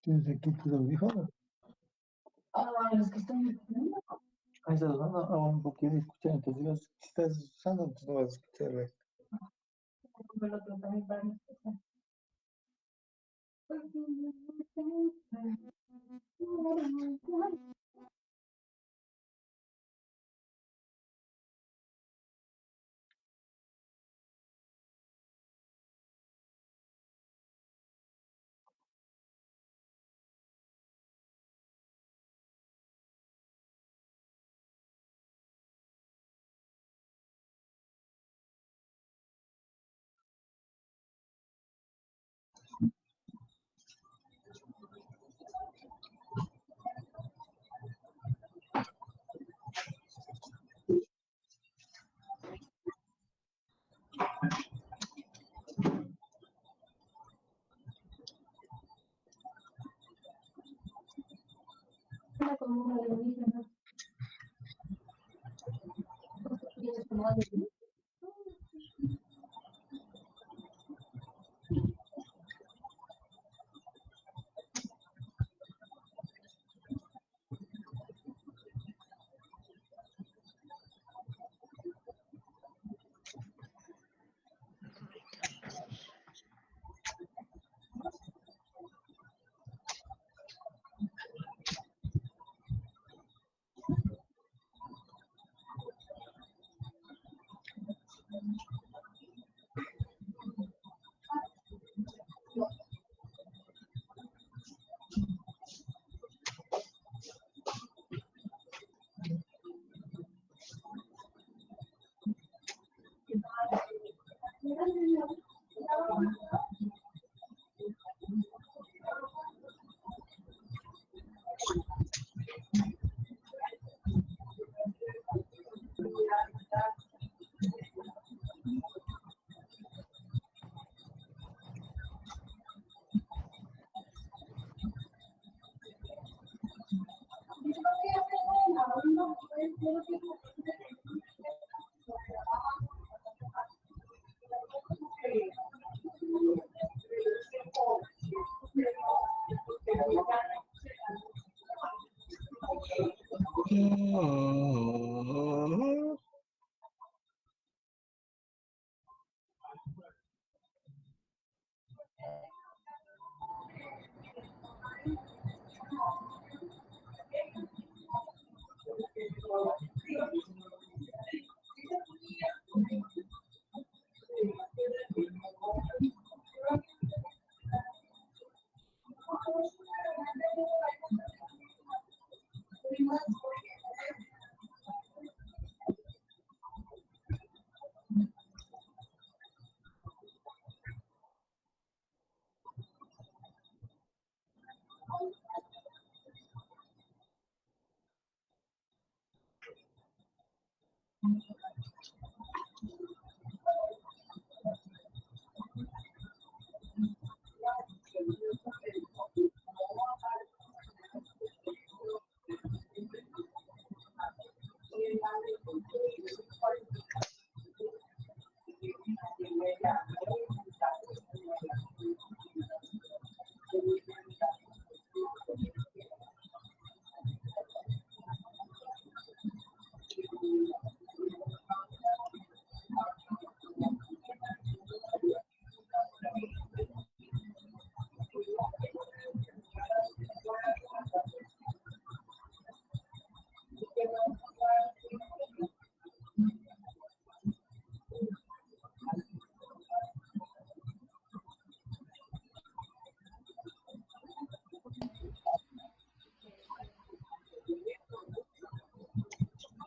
¿Tienes aquí tus audífonos? Los que estoy usando. Ahí estás usando, no quieres escuchar, entonces si estás usando, entonces no vas a escuchar el resto. El otro también para escuchar. Era como un alienígena. Tienes como algo.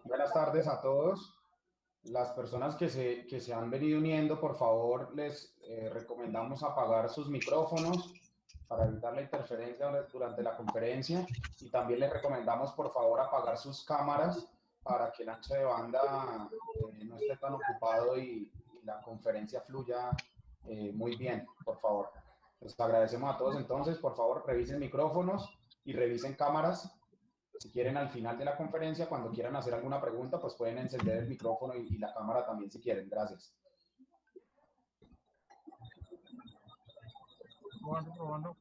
Buenas tardes a todos. Las personas que se han venido uniendo, por favor, les recomendamos apagar sus micrófonos para evitar la interferencia durante la conferencia, y también les recomendamos, por favor, apagar sus cámaras para que el ancho de banda no esté tan ocupado y la conferencia fluya muy bien, por favor. Les agradecemos a todos. Entonces, por favor, revisen micrófonos y revisen cámaras. Si quieren al final de la conferencia, cuando quieran hacer alguna pregunta, pues pueden encender el micrófono y la cámara también si quieren. Gracias. Probando.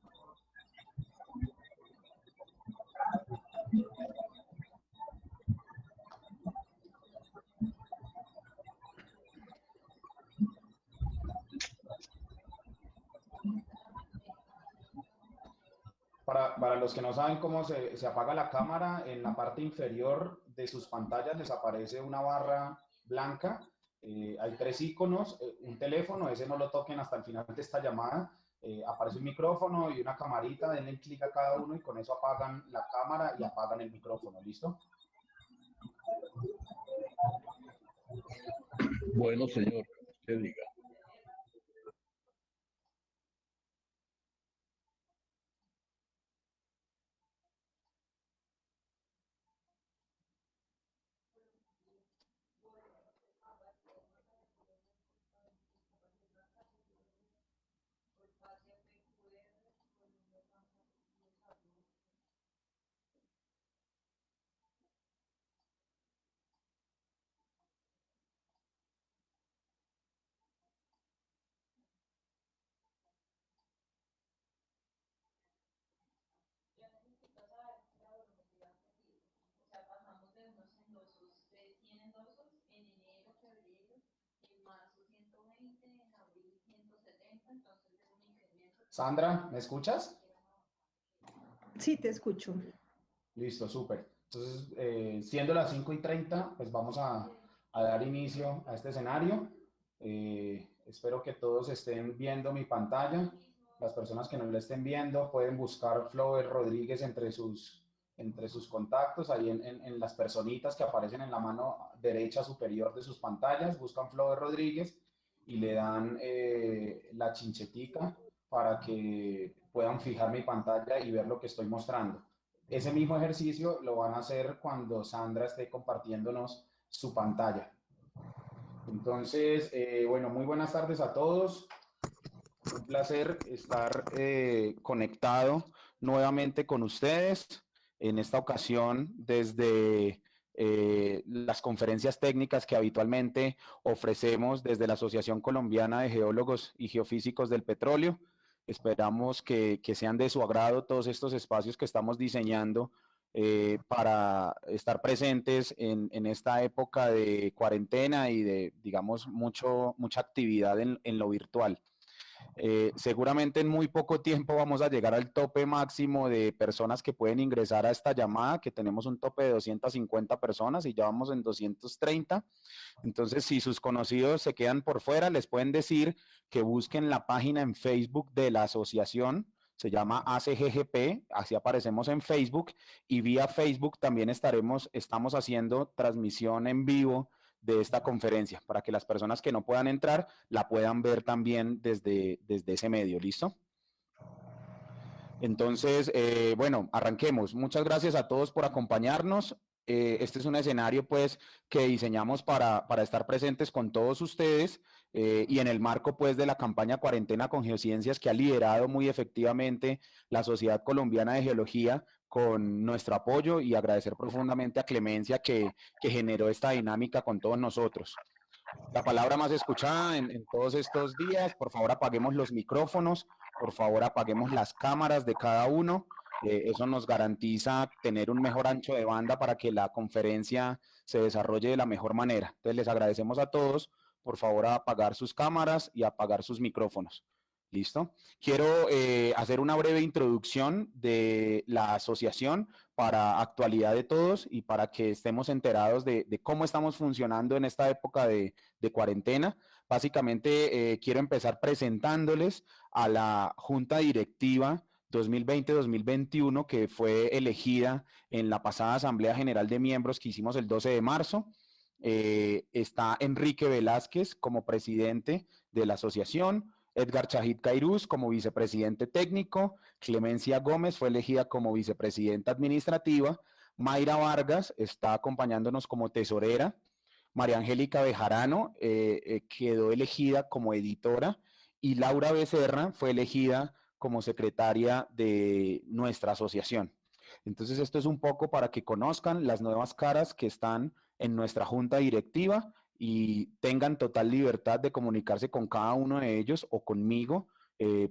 Para los que no saben cómo se apaga la cámara, en la parte inferior de sus pantallas les aparece una barra blanca. Hay 3 iconos, un teléfono, ese no lo toquen hasta el final de esta llamada. Aparece un micrófono y una camarita, denle clic a cada uno y con eso apagan la cámara y apagan el micrófono. ¿Listo? Bueno, señor, que diga. Sandra, ¿me escuchas? Sí, te escucho. Listo, súper. Entonces, siendo las 5:30, pues vamos a dar inicio a este escenario. Espero que todos estén viendo mi pantalla. Las personas que no la estén viendo pueden buscar Flower Rodríguez entre sus contactos, ahí en las personitas que aparecen en la mano derecha superior de sus pantallas, buscan Flower Rodríguez y le dan la chinchetica para que puedan fijar mi pantalla y ver lo que estoy mostrando. Ese mismo ejercicio lo van a hacer cuando Sandra esté compartiéndonos su pantalla. Entonces, bueno, muy buenas tardes a todos. Un placer estar conectado nuevamente con ustedes. En esta ocasión, desde las conferencias técnicas que habitualmente ofrecemos desde la Asociación Colombiana de Geólogos y Geofísicos del Petróleo. Esperamos que sean de su agrado todos estos espacios que estamos diseñando para estar presentes en esta época de cuarentena y de, digamos, mucha actividad en lo virtual. Seguramente en muy poco tiempo vamos a llegar al tope máximo de personas que pueden ingresar a esta llamada, que tenemos un tope de 250 personas y ya vamos en 230. Entonces, si sus conocidos se quedan por fuera, les pueden decir que busquen la página en Facebook de la asociación, se llama ACGGP, así aparecemos en Facebook, y vía Facebook también estamos haciendo transmisión en vivo de esta conferencia, para que las personas que no puedan entrar la puedan ver también desde ese medio, ¿listo? Entonces, bueno, arranquemos. Muchas gracias a todos por acompañarnos. Este es un escenario, pues, que diseñamos para estar presentes con todos ustedes y en el marco, pues, de la campaña Cuarentena con Geociencias que ha liderado muy efectivamente la Sociedad Colombiana de Geología con nuestro apoyo y agradecer profundamente a Clemencia que generó esta dinámica con todos nosotros. La palabra más escuchada en todos estos días, por favor apaguemos los micrófonos, por favor apaguemos las cámaras de cada uno, eso nos garantiza tener un mejor ancho de banda para que la conferencia se desarrolle de la mejor manera. Entonces les agradecemos a todos, por favor apagar sus cámaras y apagar sus micrófonos. ¿Listo? Quiero hacer una breve introducción de la asociación para actualidad de todos y para que estemos enterados de cómo estamos funcionando en esta época de cuarentena. Básicamente quiero empezar presentándoles a la Junta Directiva 2020-2021 que fue elegida en la pasada Asamblea General de Miembros que hicimos el 12 de marzo. Está Enrique Velázquez como presidente de la asociación, Edgar Chahid Cairuz como vicepresidente técnico, Clemencia Gómez fue elegida como vicepresidenta administrativa, Mayra Vargas está acompañándonos como tesorera, María Angélica Bejarano quedó elegida como editora y Laura Becerra fue elegida como secretaria de nuestra asociación. Entonces, esto es un poco para que conozcan las nuevas caras que están en nuestra junta directiva y tengan total libertad de comunicarse con cada uno de ellos o conmigo.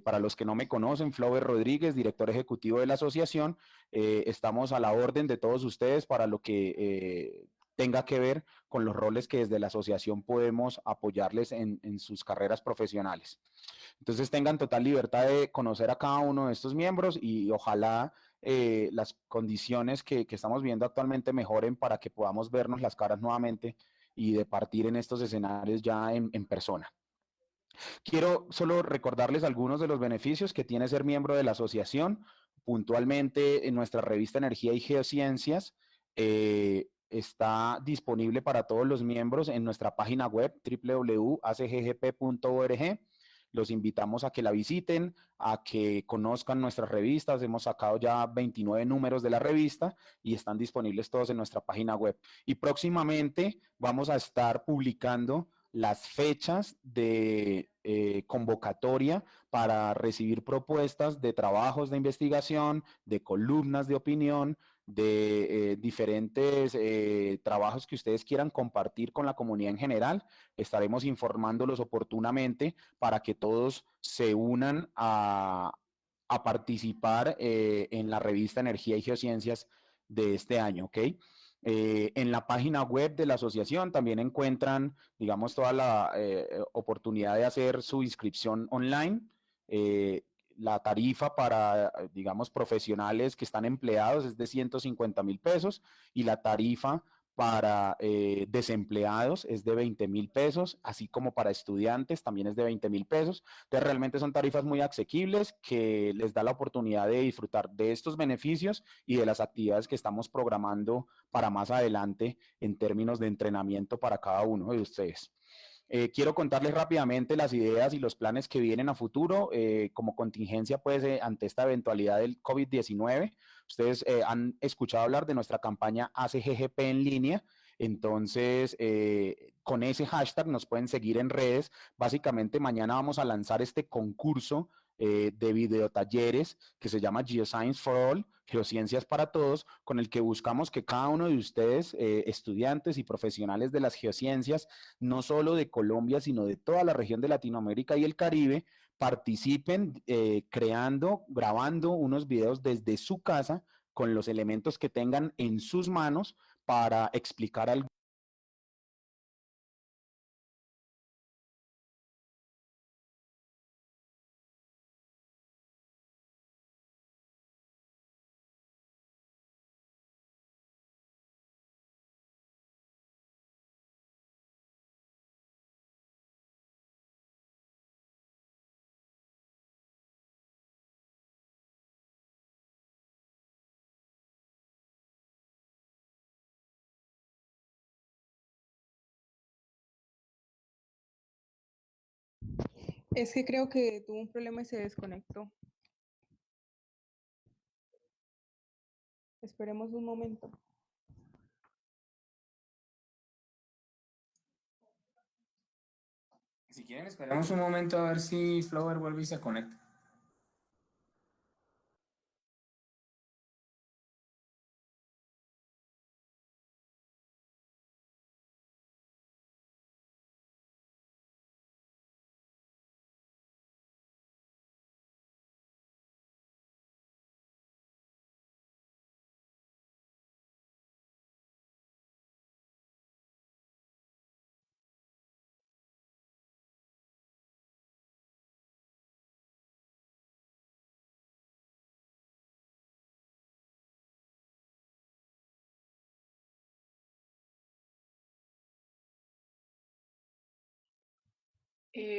Para los que no me conocen, Flower Rodríguez, director ejecutivo de la asociación, estamos a la orden de todos ustedes para lo que tenga que ver con los roles que desde la asociación podemos apoyarles en sus carreras profesionales. Entonces tengan total libertad de conocer a cada uno de estos miembros y ojalá las condiciones que estamos viendo actualmente mejoren para que podamos vernos las caras nuevamente y de partir en estos escenarios ya en persona. Quiero solo recordarles algunos de los beneficios que tiene ser miembro de la asociación. Puntualmente, en nuestra revista Energía y Geociencias está disponible para todos los miembros en nuestra página web www.acggp.org. Los invitamos a que la visiten, a que conozcan nuestras revistas. Hemos sacado ya 29 números de la revista y están disponibles todos en nuestra página web. Y próximamente vamos a estar publicando las fechas de convocatoria para recibir propuestas de trabajos de investigación, de columnas de opinión, de diferentes trabajos que ustedes quieran compartir con la comunidad en general. Estaremos informándolos oportunamente para que todos se unan a participar en la revista Energía y Geociencias de este año, ¿ok? En la página web de la asociación también encuentran, digamos, toda la oportunidad de hacer su inscripción online. La tarifa para, digamos, profesionales que están empleados es de 150,000 pesos y la tarifa para desempleados es de 20,000 pesos, así como para estudiantes también es de 20,000 pesos. Entonces, realmente son tarifas muy asequibles que les da la oportunidad de disfrutar de estos beneficios y de las actividades que estamos programando para más adelante en términos de entrenamiento para cada uno de ustedes. Quiero contarles rápidamente las ideas y los planes que vienen a futuro como contingencia pues, ante esta eventualidad del COVID-19. Ustedes han escuchado hablar de nuestra campaña ACGGP en línea. Entonces, con ese hashtag nos pueden seguir en redes. Básicamente, mañana vamos a lanzar este concurso de videotalleres que se llama Geoscience for All, Geociencias para Todos, con el que buscamos que cada uno de ustedes, estudiantes y profesionales de las geociencias, no solo de Colombia, sino de toda la región de Latinoamérica y el Caribe, participen creando, grabando unos videos desde su casa con los elementos que tengan en sus manos para explicar algo. Es que creo que tuvo un problema y se desconectó. Esperemos un momento. Si quieren, esperemos un momento a ver si Flower vuelve y se conecta.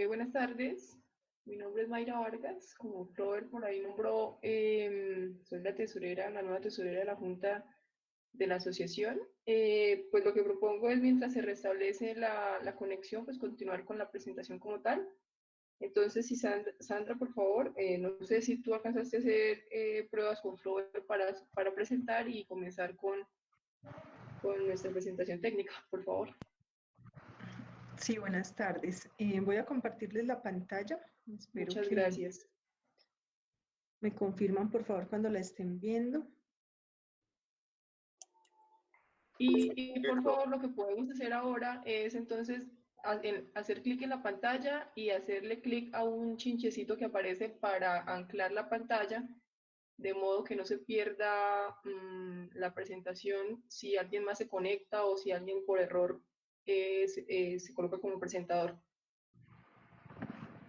Buenas tardes, mi nombre es Mayra Vargas, como Flower por ahí nombró, soy la tesorera, la nueva tesorera de la Junta de la Asociación. Pues lo que propongo es, mientras se restablece la conexión, pues continuar con la presentación como tal. Entonces, si Sandra, por favor, no sé si tú alcanzaste a hacer pruebas con Flower para presentar y comenzar con nuestra presentación técnica, por favor. Sí, buenas tardes. Voy a compartirles la pantalla. Espero Muchas que gracias. me confirman, por favor, cuando la estén viendo. Y por favor, lo que podemos hacer ahora es entonces hacer clic en la pantalla y hacerle clic a un chinchecito que aparece para anclar la pantalla, de modo que no se pierda la presentación si alguien más se conecta o si alguien por error se coloca como presentador.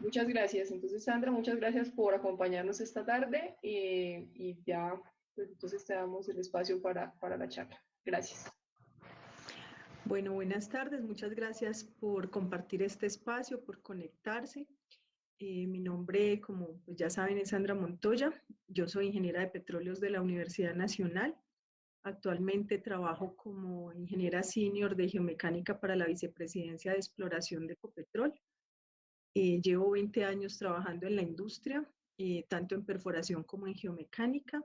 Muchas gracias. Entonces, Sandra, muchas gracias por acompañarnos esta tarde y ya, pues, entonces te damos el espacio para la charla. Gracias. Bueno, buenas tardes. Muchas gracias por compartir este espacio, por conectarse. Mi nombre, como pues ya saben, es Sandra Montoya. Yo soy ingeniera de petróleos de la Universidad Nacional. Actualmente trabajo como ingeniera senior de geomecánica para la vicepresidencia de exploración de Ecopetrol. Llevo 20 años trabajando en la industria, tanto en perforación como en geomecánica.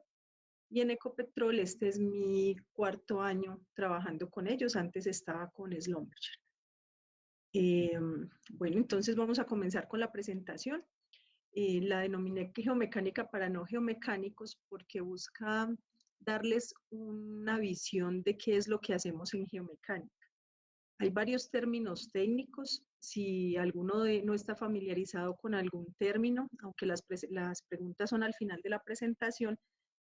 Y en Ecopetrol este es mi 4º año trabajando con ellos. Antes estaba con Schlumberger. Bueno, entonces vamos a comenzar con la presentación. La denominé geomecánica para no geomecánicos porque busca darles una visión de qué es lo que hacemos en geomecánica. Hay varios términos técnicos. Si alguno no está familiarizado con algún término, aunque las preguntas son al final de la presentación,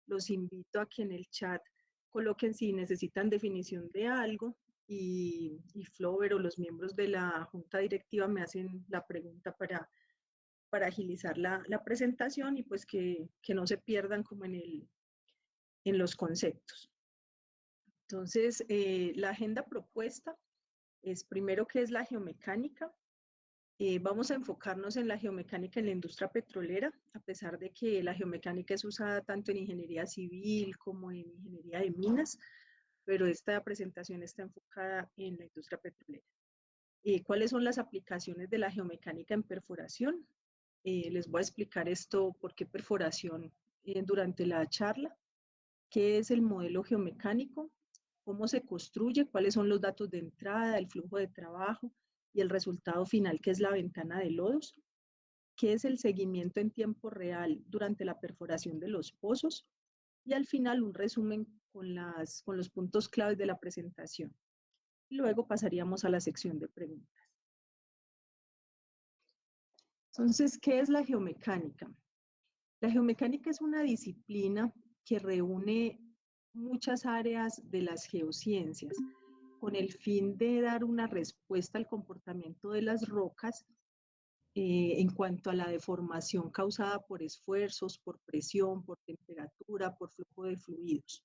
los invito a que en el chat coloquen si necesitan definición de algo y Flover o los miembros de la junta directiva me hacen la pregunta para agilizar la presentación y pues que no se pierdan como en los conceptos. Entonces, la agenda propuesta es primero qué es la geomecánica. Vamos a enfocarnos en la geomecánica en la industria petrolera, a pesar de que la geomecánica es usada tanto en ingeniería civil como en ingeniería de minas, pero esta presentación está enfocada en la industria petrolera. ¿Cuáles son las aplicaciones de la geomecánica en perforación? Les voy a explicar esto, por qué perforación durante la charla. ¿Qué es el modelo geomecánico? ¿Cómo se construye? ¿Cuáles son los datos de entrada, el flujo de trabajo y el resultado final, que es la ventana de lodos? ¿Qué es el seguimiento en tiempo real durante la perforación de los pozos? Y al final un resumen con los puntos claves de la presentación. Luego pasaríamos a la sección de preguntas. Entonces, ¿qué es la geomecánica? La geomecánica es una disciplina que reúne muchas áreas de las geociencias con el fin de dar una respuesta al comportamiento de las rocas en cuanto a la deformación causada por esfuerzos, por presión, por temperatura, por flujo de fluidos.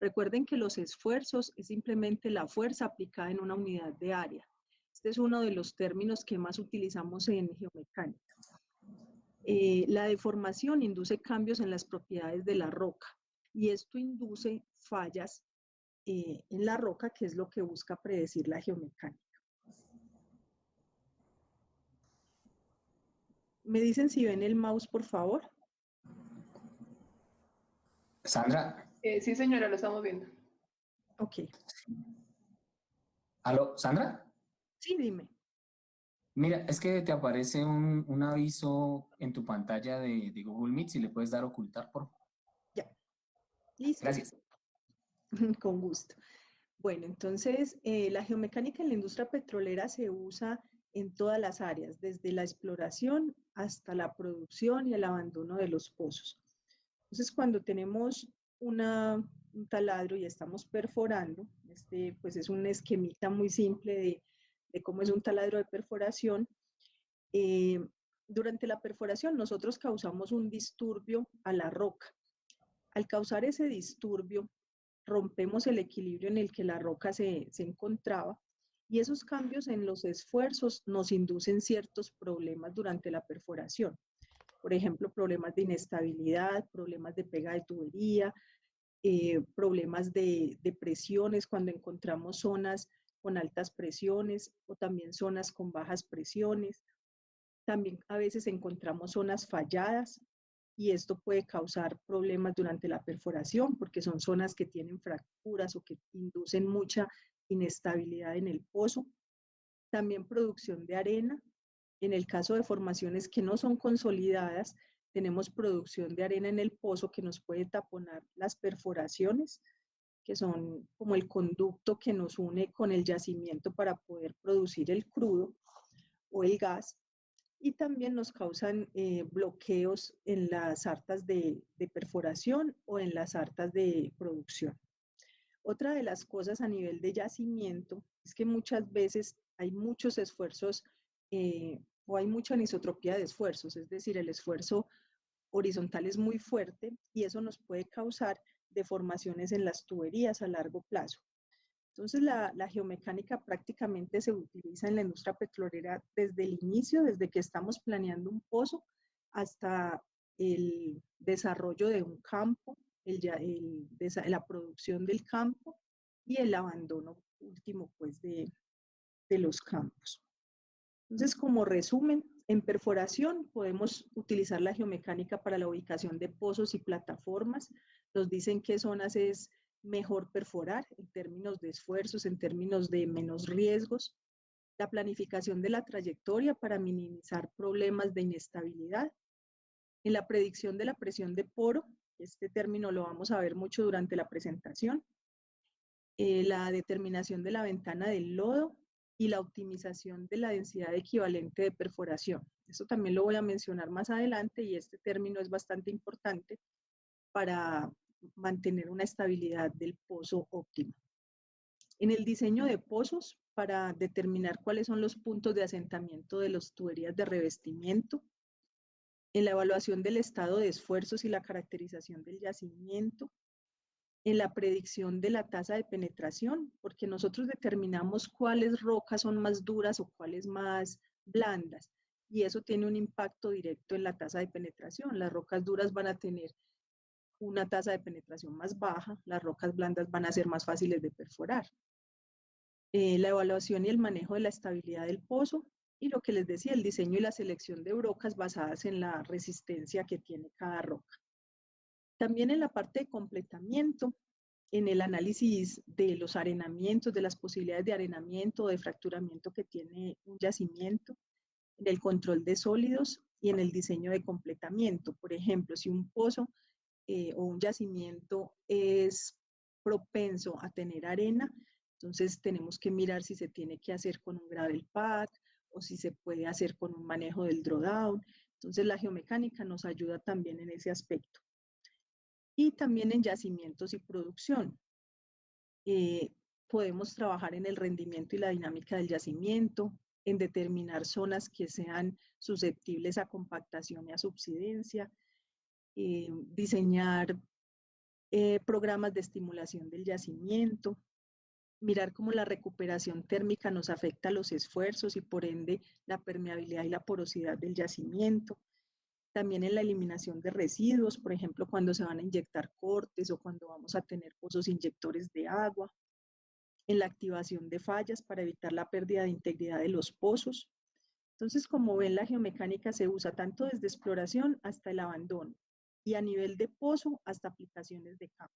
Recuerden que los esfuerzos es simplemente la fuerza aplicada en una unidad de área. Este es uno de los términos que más utilizamos en geomecánica. La deformación induce cambios en las propiedades de la roca y esto induce fallas en la roca, que es lo que busca predecir la geomecánica. ¿Me dicen si ven el mouse, por favor? Sandra, Sí, señora, lo estamos viendo. Ok. ¿aló, Sandra? Sí, dime. Mira, es que te aparece un aviso en tu pantalla de Google Meet, si le puedes dar ocultar, por favor. Ya. Listo. Gracias. Con gusto. Bueno, entonces la geomecánica en la industria petrolera se usa en todas las áreas, desde la exploración hasta la producción y el abandono de los pozos. Entonces, cuando tenemos un taladro y estamos perforando, pues es un esquemita muy simple de cómo es un taladro de perforación. Durante la perforación nosotros causamos un disturbio a la roca. Al causar ese disturbio, rompemos el equilibrio en el que la roca se encontraba y esos cambios en los esfuerzos nos inducen ciertos problemas durante la perforación. Por ejemplo, problemas de inestabilidad, problemas de pega de tubería, problemas de presiones cuando encontramos zonas con altas presiones o también zonas con bajas presiones. También a veces encontramos zonas falladas y esto puede causar problemas durante la perforación porque son zonas que tienen fracturas o que inducen mucha inestabilidad en el pozo. También producción de arena. En el caso de formaciones que no son consolidadas, tenemos producción de arena en el pozo que nos puede taponar las perforaciones que son como el conducto que nos une con el yacimiento para poder producir el crudo o el gas, y también nos causan bloqueos en las artas de perforación o en las artas de producción. Otra de las cosas a nivel de yacimiento es que muchas veces hay muchos esfuerzos o hay mucha anisotropía de esfuerzos, es decir, el esfuerzo horizontal es muy fuerte y eso nos puede causar deformaciones en las tuberías a largo plazo. Entonces, la geomecánica prácticamente se utiliza en la industria petrolera desde el inicio, desde que estamos planeando un pozo hasta el desarrollo de un campo, la producción del campo y el abandono último pues, de los campos. Entonces, como resumen, en perforación podemos utilizar la geomecánica para la ubicación de pozos y plataformas. Nos dicen qué zonas es mejor perforar en términos de esfuerzos, en términos de menos riesgos. La planificación de la trayectoria para minimizar problemas de inestabilidad. En la predicción de la presión de poro, este término lo vamos a ver mucho durante la presentación. La determinación de la ventana del lodo y la optimización de la densidad equivalente de perforación. Eso también lo voy a mencionar más adelante y este término es bastante importante para mantener una estabilidad del pozo óptima. En el diseño de pozos, para determinar cuáles son los puntos de asentamiento de las tuberías de revestimiento. En la evaluación del estado de esfuerzos y la caracterización del yacimiento. En la predicción de la tasa de penetración, porque nosotros determinamos cuáles rocas son más duras o cuáles más blandas, y eso tiene un impacto directo en la tasa de penetración. Las rocas duras van a tener una tasa de penetración más baja, las rocas blandas van a ser más fáciles de perforar. La evaluación y el manejo de la estabilidad del pozo, y lo que les decía, el diseño y la selección de rocas basadas en la resistencia que tiene cada roca. También en la parte de completamiento, en el análisis de los arenamientos, de las posibilidades de arenamiento o de fracturamiento que tiene un yacimiento, en el control de sólidos y en el diseño de completamiento. Por ejemplo, si un pozo o un yacimiento es propenso a tener arena, entonces tenemos que mirar si se tiene que hacer con un gravel pack o si se puede hacer con un manejo del drawdown. Entonces la geomecánica nos ayuda también en ese aspecto. Y también en yacimientos y producción. Podemos trabajar en el rendimiento y la dinámica del yacimiento, en determinar zonas que sean susceptibles a compactación y a subsidencia, diseñar programas de estimulación del yacimiento, mirar cómo la recuperación térmica nos afecta a los esfuerzos y por ende la permeabilidad y la porosidad del yacimiento. También en la eliminación de residuos, por ejemplo, cuando se van a inyectar cortes o cuando vamos a tener pozos inyectores de agua. En la activación de fallas para evitar la pérdida de integridad de los pozos. Entonces, como ven, la geomecánica se usa tanto desde exploración hasta el abandono y a nivel de pozo hasta aplicaciones de campo.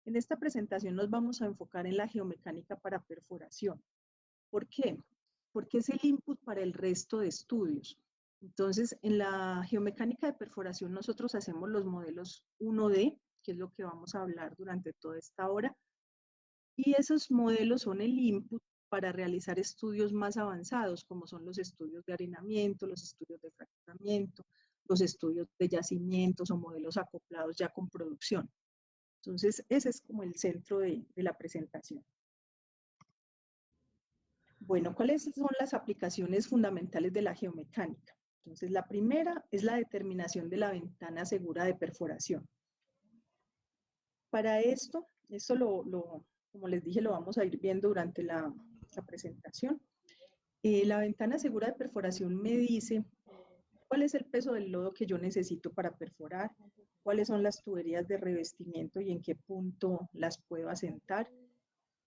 En esta presentación nos vamos a enfocar en la geomecánica para perforación. ¿Por qué? Porque es el input para el resto de estudios. Entonces, en la geomecánica de perforación nosotros hacemos los modelos 1D, que es lo que vamos a hablar durante toda esta hora, y esos modelos son el input para realizar estudios más avanzados, como son los estudios de arenamiento, los estudios de fracturamiento, los estudios de yacimientos o modelos acoplados ya con producción. Entonces, ese es como el centro de la presentación. Bueno, ¿cuáles son las aplicaciones fundamentales de la geomecánica? Entonces, la primera es la determinación de la ventana segura de perforación. Para esto como les dije, lo vamos a ir viendo durante la presentación. La ventana segura de perforación me dice cuál es el peso del lodo que yo necesito para perforar, cuáles son las tuberías de revestimiento y en qué punto las puedo asentar.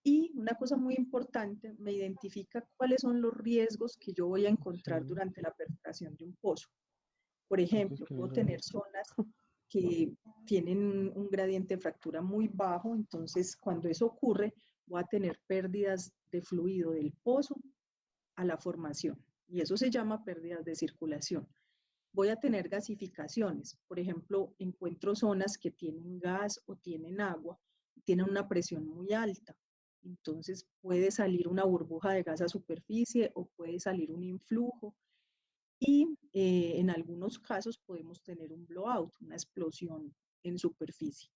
Y una cosa muy importante, me identifica cuáles son los riesgos que yo voy a encontrar durante la perforación de un pozo. Por ejemplo, puedo tener zonas que tienen un gradiente de fractura muy bajo, entonces cuando eso ocurre, voy a tener pérdidas de fluido del pozo a la formación, y eso se llama pérdidas de circulación. Voy a tener gasificaciones, por ejemplo, encuentro zonas que tienen gas o tienen agua, tienen una presión muy alta. Entonces puede salir una burbuja de gas a superficie o puede salir un influjo y en algunos casos podemos tener un blowout, una explosión en superficie.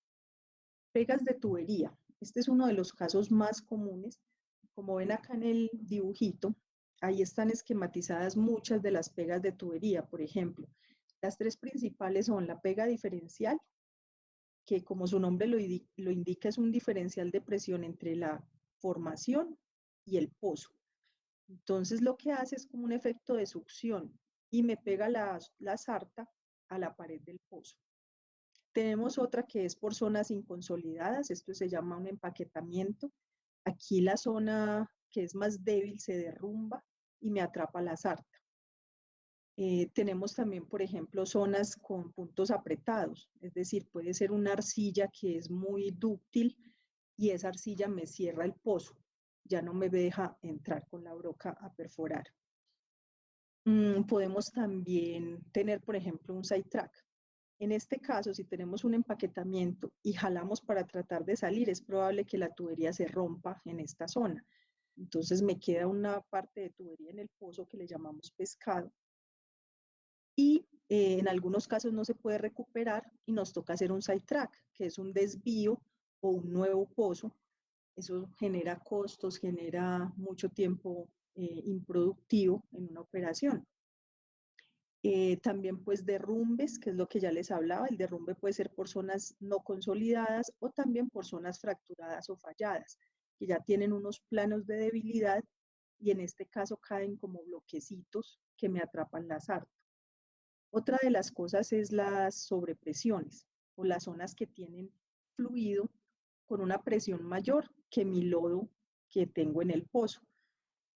Pegas de tubería. Este es uno de los casos más comunes. Como ven acá en el dibujito, ahí están esquematizadas muchas de las pegas de tubería. Por ejemplo, las tres principales son la pega diferencial, que como su nombre lo indica, es un diferencial de presión entre la formación y el pozo. Entonces lo que hace es como un efecto de succión y me pega la sarta a la pared del pozo. Tenemos otra que es por zonas inconsolidadas, esto se llama un empaquetamiento. Aquí la zona que es más débil se derrumba y me atrapa la sarta. Tenemos también, por ejemplo, zonas con puntos apretados, es decir, puede ser una arcilla que es muy dúctil y esa arcilla me cierra el pozo, ya no me deja entrar con la broca a perforar. Podemos también tener, por ejemplo, un side track. En este caso, si tenemos un empaquetamiento y jalamos para tratar de salir, es probable que la tubería se rompa en esta zona. Entonces me queda una parte de tubería en el pozo que le llamamos pescado. Y en algunos casos no se puede recuperar y nos toca hacer un side track, que es un desvío o un nuevo pozo. Eso genera costos, genera mucho tiempo improductivo en una operación. También pues derrumbes, que es lo que ya les hablaba, el derrumbe puede ser por zonas no consolidadas o también por zonas fracturadas o falladas, que ya tienen unos planos de debilidad y en este caso caen como bloquecitos que me atrapan la sarta. Otra de las cosas es las sobrepresiones o las zonas que tienen fluido con una presión mayor que mi lodo que tengo en el pozo.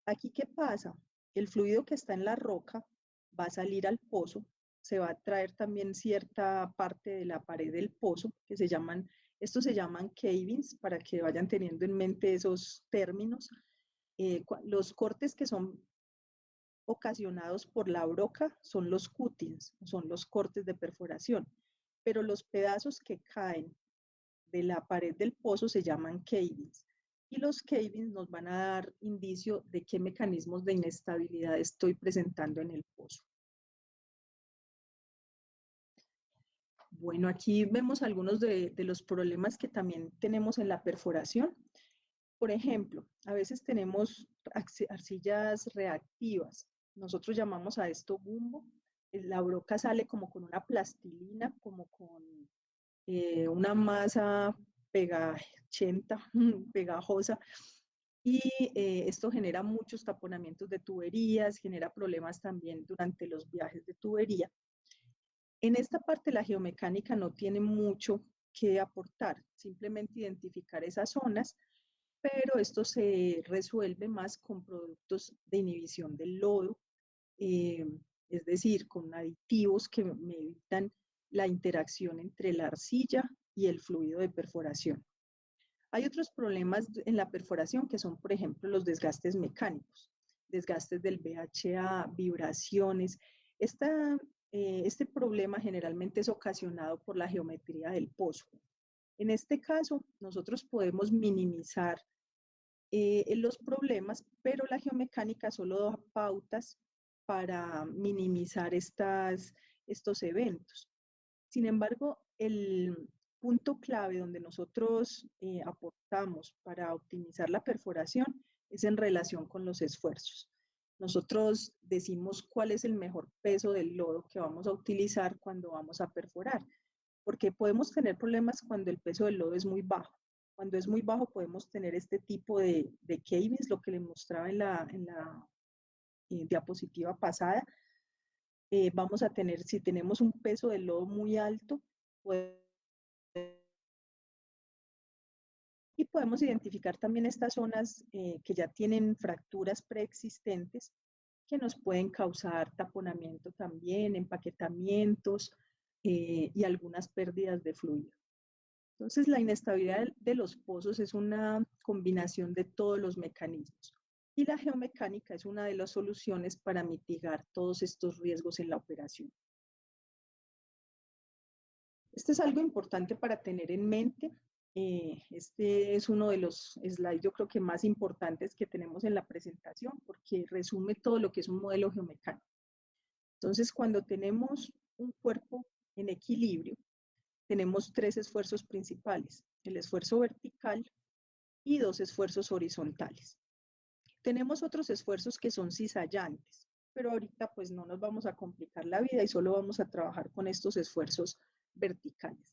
Aquí, ¿qué pasa? El fluido que está en la roca va a salir al pozo, se va a traer también cierta parte de la pared del pozo, que estos se llaman cavings, para que vayan teniendo en mente esos términos. Los cortes que son ocasionados por la broca son los cuttings, son los cortes de perforación, pero los pedazos que caen de la pared del pozo se llaman cavings. Y los cavings nos van a dar indicio de qué mecanismos de inestabilidad estoy presentando en el pozo. Bueno, aquí vemos algunos de los problemas que también tenemos en la perforación. Por ejemplo, a veces tenemos arcillas reactivas. Nosotros llamamos a esto gumbo. La broca sale como con una plastilina, como con una masa pegajosa, y esto genera muchos taponamientos de tuberías, genera problemas también durante los viajes de tubería. En esta parte la geomecánica no tiene mucho que aportar, simplemente identificar esas zonas, pero esto se resuelve más con productos de inhibición del lodo, es decir, con aditivos que me evitan la interacción entre la arcilla y el fluido de perforación. Hay otros problemas en la perforación que son, por ejemplo, los desgastes mecánicos, desgastes del BHA, vibraciones. Este problema generalmente es ocasionado por la geometría del pozo. En este caso, nosotros podemos minimizar los problemas, pero la geomecánica solo da pautas para minimizar estos eventos. Sin embargo, el punto clave donde nosotros aportamos para optimizar la perforación es en relación con los esfuerzos. Nosotros decimos cuál es el mejor peso del lodo que vamos a utilizar cuando vamos a perforar, porque podemos tener problemas cuando el peso del lodo es muy bajo. Cuando es muy bajo podemos tener este tipo de cavings, lo que les mostraba en la diapositiva pasada. Vamos a tener, si tenemos un peso del lodo muy alto, y podemos identificar también estas zonas que ya tienen fracturas preexistentes que nos pueden causar taponamiento también, empaquetamientos y algunas pérdidas de fluido. Entonces, la inestabilidad de los pozos es una combinación de todos los mecanismos y la geomecánica es una de las soluciones para mitigar todos estos riesgos en la operación. Esto es algo importante para tener en mente. Este es uno de los slides, yo creo que más importantes que tenemos en la presentación, porque resume todo lo que es un modelo geomecánico. Entonces, cuando tenemos un cuerpo en equilibrio, tenemos 3 esfuerzos principales: el esfuerzo vertical y 2 esfuerzos horizontales. Tenemos otros esfuerzos que son cizallantes, pero ahorita pues no nos vamos a complicar la vida y solo vamos a trabajar con estos esfuerzos verticales.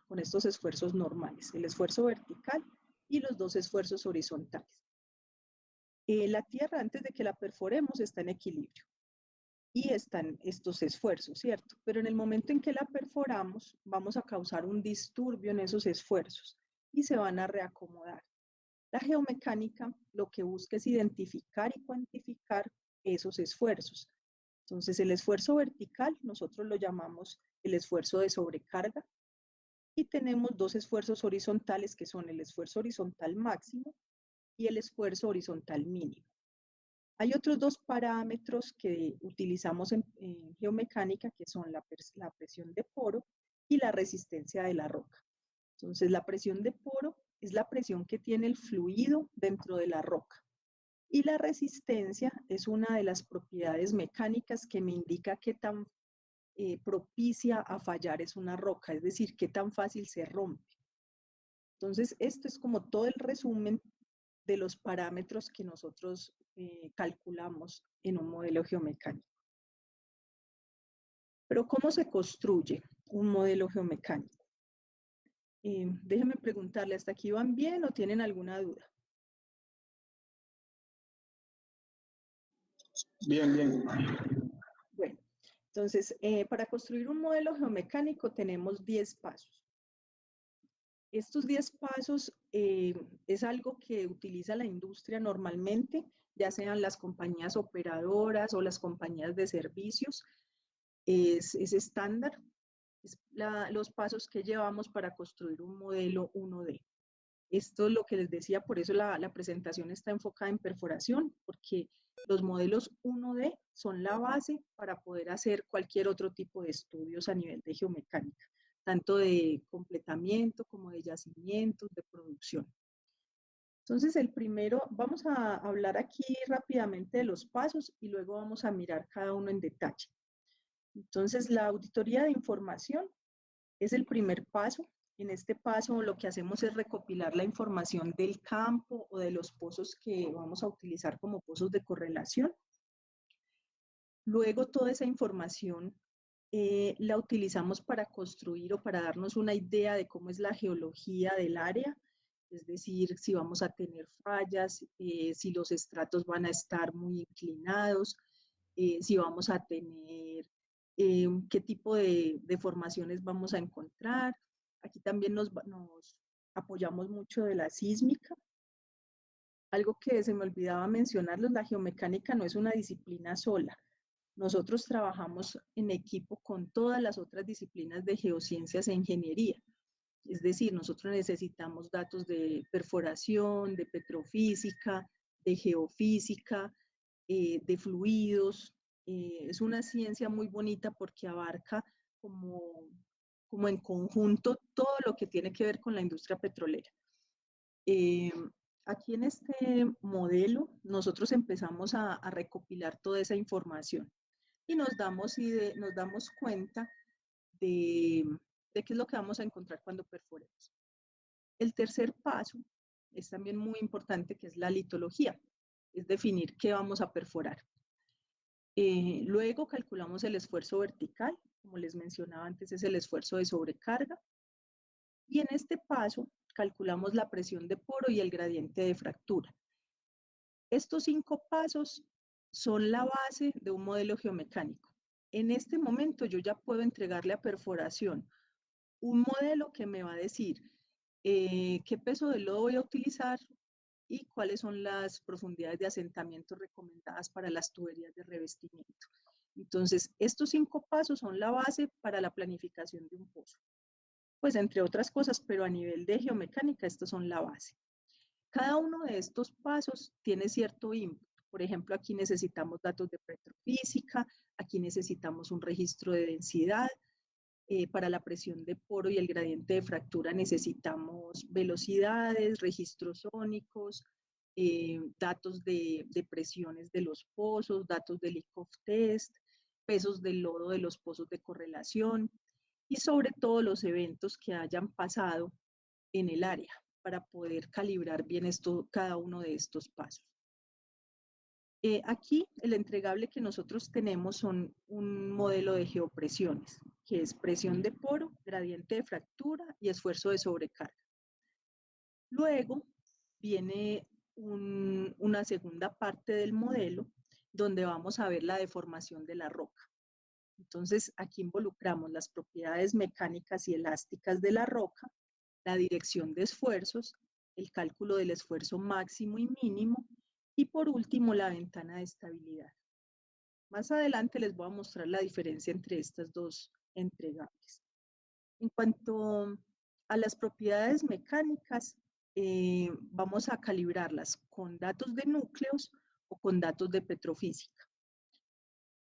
Con estos esfuerzos normales, el esfuerzo vertical y los 2 esfuerzos horizontales. La Tierra, antes de que la perforemos, está en equilibrio y están estos esfuerzos, ¿cierto? Pero en el momento en que la perforamos, vamos a causar un disturbio en esos esfuerzos y se van a reacomodar. La geomecánica lo que busca es identificar y cuantificar esos esfuerzos. Entonces, el esfuerzo vertical nosotros lo llamamos el esfuerzo de sobrecarga, y tenemos 2 esfuerzos horizontales, que son el esfuerzo horizontal máximo y el esfuerzo horizontal mínimo. Hay otros 2 parámetros que utilizamos en geomecánica, que son la presión de poro y la resistencia de la roca. Entonces, la presión de poro es la presión que tiene el fluido dentro de la roca. Y la resistencia es una de las propiedades mecánicas que me indica qué tan propicia a fallar es una roca, es decir, qué tan fácil se rompe. Entonces, esto es como todo el resumen de los parámetros que nosotros calculamos en un modelo geomecánico. Pero, ¿cómo se construye un modelo geomecánico? Déjenme preguntarle, ¿hasta aquí van bien o tienen alguna duda? Bien, bien. Bueno, entonces, para construir un modelo geomecánico tenemos 10 pasos. Estos 10 pasos es algo que utiliza la industria normalmente, ya sean las compañías operadoras o las compañías de servicios. Es estándar, los pasos que llevamos para construir un modelo 1D. Esto es lo que les decía, por eso la presentación está enfocada en perforación, porque los modelos 1D son la base para poder hacer cualquier otro tipo de estudios a nivel de geomecánica, tanto de completamiento como de yacimientos, de producción. Entonces, el primero, vamos a hablar aquí rápidamente de los pasos y luego vamos a mirar cada uno en detalle. Entonces, la auditoría de información es el primer paso. En este paso lo que hacemos es recopilar la información del campo o de los pozos que vamos a utilizar como pozos de correlación. Luego toda esa información la utilizamos para construir o para darnos una idea de cómo es la geología del área, es decir, si vamos a tener fallas, si los estratos van a estar muy inclinados, si vamos a tener qué tipo de formaciones vamos a encontrar. Aquí también nos apoyamos mucho de la sísmica. Algo que se me olvidaba mencionarles, la geomecánica no es una disciplina sola. Nosotros trabajamos en equipo con todas las otras disciplinas de geociencias e ingeniería. Es decir, nosotros necesitamos datos de perforación, de petrofísica, de geofísica, de fluidos. Es una ciencia muy bonita porque abarca como en conjunto todo lo que tiene que ver con la industria petrolera. Aquí en este modelo nosotros empezamos a recopilar toda esa información y nos damos cuenta de qué es lo que vamos a encontrar cuando perforemos. El tercer paso es también muy importante, que es la litología, es definir qué vamos a perforar. Luego calculamos el esfuerzo vertical, como les mencionaba antes, es el esfuerzo de sobrecarga. Y en este paso calculamos la presión de poro y el gradiente de fractura. Estos 5 pasos son la base de un modelo geomecánico. En este momento yo ya puedo entregarle a perforación un modelo que me va a decir qué peso de lodo voy a utilizar y cuáles son las profundidades de asentamiento recomendadas para las tuberías de revestimiento. Entonces, estos 5 pasos son la base para la planificación de un pozo. Pues entre otras cosas, pero a nivel de geomecánica, estos son la base. Cada uno de estos pasos tiene cierto input. Por ejemplo, aquí necesitamos datos de petrofísica, aquí necesitamos un registro de densidad, Para la presión de poro y el gradiente de fractura necesitamos velocidades, registros sónicos, datos de presiones de los pozos, datos del Likhoff test, pesos del lodo de los pozos de correlación y sobre todo los eventos que hayan pasado en el área para poder calibrar bien cada uno de estos pasos. Aquí el entregable que nosotros tenemos son un modelo de geopresiones, que es presión de poro, gradiente de fractura y esfuerzo de sobrecarga. Luego viene una segunda parte del modelo donde vamos a ver la deformación de la roca. Entonces aquí involucramos las propiedades mecánicas y elásticas de la roca, la dirección de esfuerzos, el cálculo del esfuerzo máximo y mínimo, y por último, la ventana de estabilidad. Más adelante les voy a mostrar la diferencia entre estas dos entregables. En cuanto a las propiedades mecánicas, vamos a calibrarlas con datos de núcleos o con datos de petrofísica.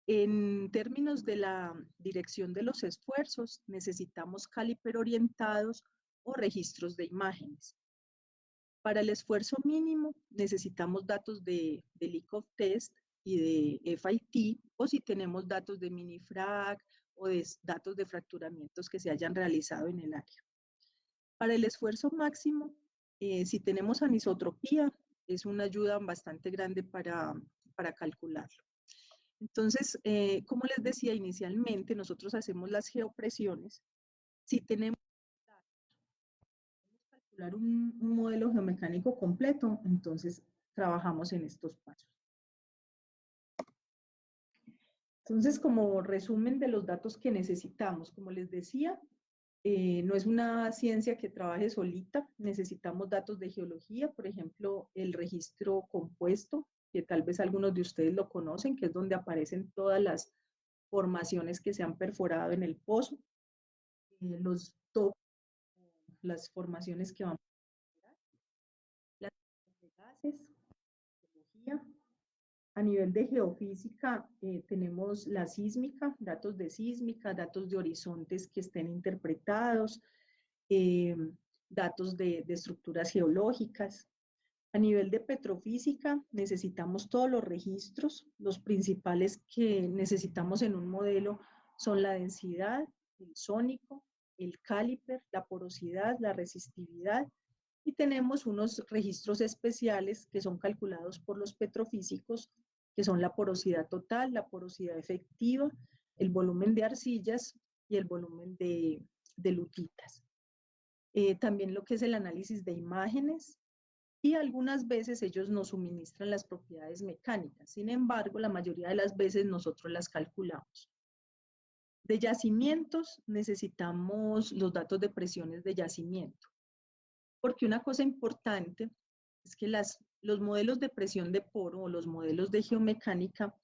En términos de la dirección de los esfuerzos, necesitamos caliper orientados o registros de imágenes. Para el esfuerzo mínimo necesitamos datos de Likhoff test y de FIT, o si tenemos datos de minifrag o datos de fracturamientos que se hayan realizado en el área. Para el esfuerzo máximo, si tenemos anisotropía, es una ayuda bastante grande para calcularlo. Entonces, como les decía inicialmente, nosotros hacemos las geopresiones. Si tenemos calcular un modelo geomecánico completo, entonces trabajamos en estos pasos. Entonces, como resumen de los datos que necesitamos, como les decía, no es una ciencia que trabaje solita, necesitamos datos de geología, por ejemplo, el registro compuesto, que tal vez algunos de ustedes lo conocen, que es donde aparecen todas las formaciones que se han perforado en el pozo, los topos, las formaciones que vamos a generar, las de gases, geología. A nivel de geofísica, tenemos la sísmica, datos de horizontes que estén interpretados, datos de estructuras geológicas. A nivel de petrofísica, necesitamos todos los registros. Los principales que necesitamos en un modelo son la densidad, el sónico, el caliper, la porosidad, la resistividad, y tenemos unos registros especiales que son calculados por los petrofísicos, que son la porosidad total, la porosidad efectiva, el volumen de arcillas y el volumen de lutitas. También lo que es el análisis de imágenes, y algunas veces ellos nos suministran las propiedades mecánicas. Sin embargo, la mayoría de las veces nosotros las calculamos. De yacimientos necesitamos los datos de presiones de yacimiento, porque una cosa importante es que los modelos de presión de poro o los modelos de geomecánica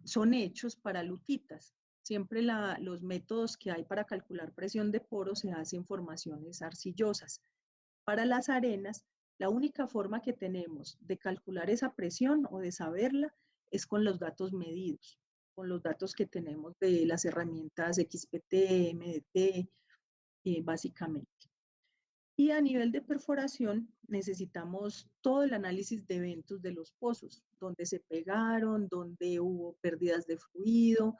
son hechos para lutitas. Siempre los métodos que hay para calcular presión de poro se hacen formaciones arcillosas. Para las arenas, la única forma que tenemos de calcular esa presión o de saberla es con los datos medidos, con los datos que tenemos de las herramientas XPT, MDT, básicamente. Y a nivel de perforación necesitamos todo el análisis de eventos de los pozos, dónde se pegaron, dónde hubo pérdidas de fluido,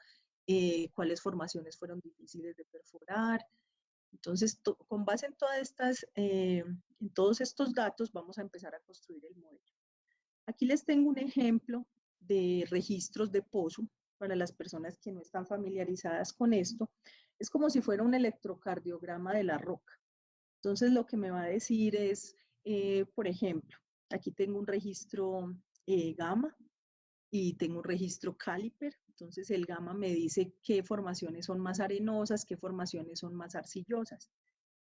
cuáles formaciones fueron difíciles de perforar. Entonces, con base en todos estos datos, vamos a empezar a construir el modelo. Aquí les tengo un ejemplo de registros de pozo para las personas que no están familiarizadas con esto. Es como si fuera un electrocardiograma de la roca. Entonces, lo que me va a decir es, por ejemplo, aquí tengo un registro gamma y tengo un registro caliper. Entonces, el gamma me dice qué formaciones son más arenosas, qué formaciones son más arcillosas.